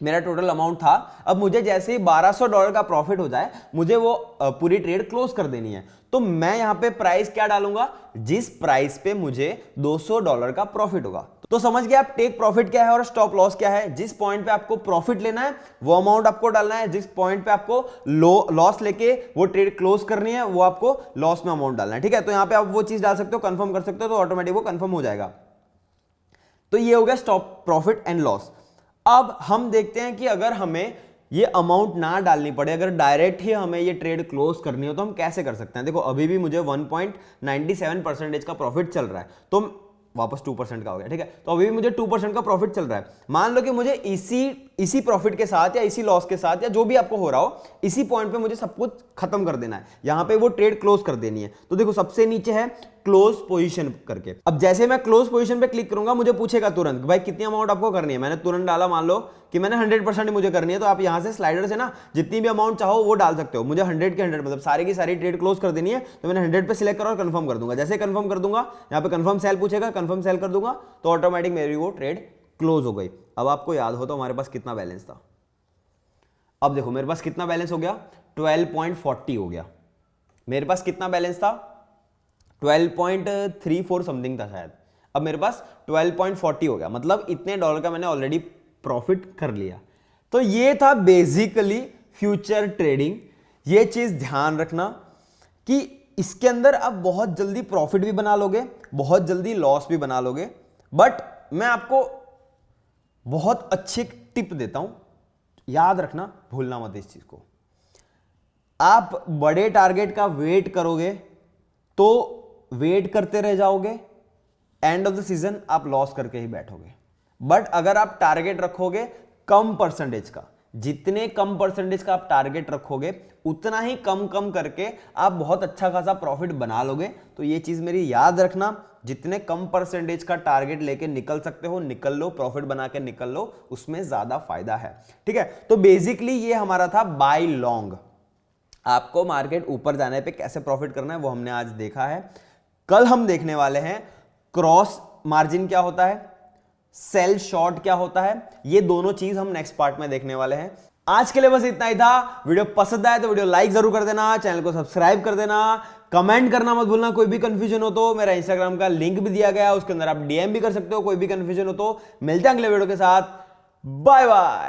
मेरा टोटल अमाउंट था, अब मुझे जैसे ही $1200 का प्रॉफिट हो जाए मुझे वो पूरी ट्रेड क्लोज कर देनी है, तो मैं यहां पे प्राइस क्या डालूंगा, जिस प्राइस पे मुझे $200 का प्रॉफिट होगा। तो समझ गए आप टेक प्रॉफिट क्या है और स्टॉप लॉस क्या है। जिस पॉइंट पे आपको प्रॉफिट लेना है वो अमाउंट आपको डालना है, जिस पॉइंट पे आपको लॉस लेके वो ट्रेड क्लोज करनी है वो आपको लॉस में अमाउंट डालना है, ठीक है। तो यहां पे आप वो चीज डाल सकते हो, कंफर्म कर सकते हो, तो ऑटोमेटिक वो कंफर्म हो जाएगा। तो ये हो गया स्टॉप प्रॉफिट एंड लॉस। अब हम देखते हैं कि अगर हमें ये अमाउंट ना डालनी पड़े, अगर डायरेक्ट ही हमें ये ट्रेड क्लोज करनी हो तो हम कैसे कर सकते हैं। देखो अभी भी मुझे 1.97% का प्रॉफिट चल रहा है, तो वापस 2% का हो गया, ठीक है। तो अभी भी मुझे 2% का प्रॉफिट चल रहा है। मान लो कि मुझे इसी प्रॉफिट के साथ या इसी लॉस के साथ या जो भी आपको हो रहा हो, इसी पॉइंट पे मुझे सब कुछ खत्म कर देना है, यहां पे वो ट्रेड क्लोज कर देनी है। तो देखो सबसे नीचे है क्लोज पोजीशन करके। अब जैसे मैं क्लोज पोजीशन पे क्लिक करूंगा मुझे पूछेगा तुरंत भाई कितनी अमाउंट आपको करनी है। मैंने तुरंत डाला, मान लो कि मैंने 100% मुझे करनी है, तो आप यहां से स्लाइडर से ना जितनी भी अमाउंट चाहो वो डाल सकते हो। मुझे 100 के 100 मतलब सारी की सारी ट्रेड क्लोज कर देनी है, तो मैंने 100 पे सिलेक्ट करा और कंफर्म कर दूंगा। जैसे कंफर्म कर दूंगा, यहाँ पे कंफर्म सेल पूछेगा, कंफर्म सेल कर दूंगा तो ऑटोमेटिक मेरी वो ट्रेड क्लोज हो गई। अब आपको याद हो तो हमारे पास कितना बैलेंस था। अब देखो मेरे पास कितना बैलेंस हो गया, 12.40 हो गया। मेरे पास कितना बैलेंस था, 12.34 समथिंग था शायद। अब मेरे पास 12.40 हो गया, मतलब इतने डॉलर का मैंने ऑलरेडी प्रॉफिट कर लिया। तो ये था बेसिकली फ्यूचर ट्रेडिंग। ये चीज ध्यान रखना कि इसके अंदर आप बहुत जल्दी प्रॉफिट भी बना लोगे, बहुत जल्दी लॉस भी बना लोगे। बट मैं आपको बहुत अच्छी टिप देता हूं, याद रखना, भूलना मत इस चीज को। आप बड़े टारगेट का वेट करोगे तो वेट करते रह जाओगे, एंड ऑफ द सीजन आप लॉस करके ही बैठोगे। बट अगर आप टारगेट रखोगे कम परसेंटेज का, जितने कम परसेंटेज का आप टारगेट रखोगे उतना ही कम कम करके आप बहुत अच्छा खासा प्रॉफिट बना लोगे। तो ये चीज मेरी याद रखना, जितने कम परसेंटेज का टारगेट लेके निकल सकते हो निकल लो, प्रॉफिट बना के निकल लो, उसमें ज्यादा फायदा है। ठीक है, तो बेसिकली ये हमारा था बाय लॉन्ग। आपको मार्केट ऊपर जाने पे कैसे प्रॉफिट करना है वो हमने आज देखा है। कल हम देखने वाले हैं क्रॉस मार्जिन क्या होता है, सेल शॉर्ट क्या होता है, ये दोनों चीज हम नेक्स्ट पार्ट में देखने वाले हैं। आज के लिए बस इतना ही था। वीडियो पसंद आए तो वीडियो लाइक जरूर कर देना, चैनल को सब्सक्राइब कर देना, कमेंट करना मत भूलना। कोई भी कंफ्यूजन हो तो मेरा इंस्टाग्राम का लिंक भी दिया गया है, उसके अंदर आप डीएम भी कर सकते हो। कोई भी कंफ्यूजन हो तो मिलते हैं अगले वीडियो के साथ। Bye bye.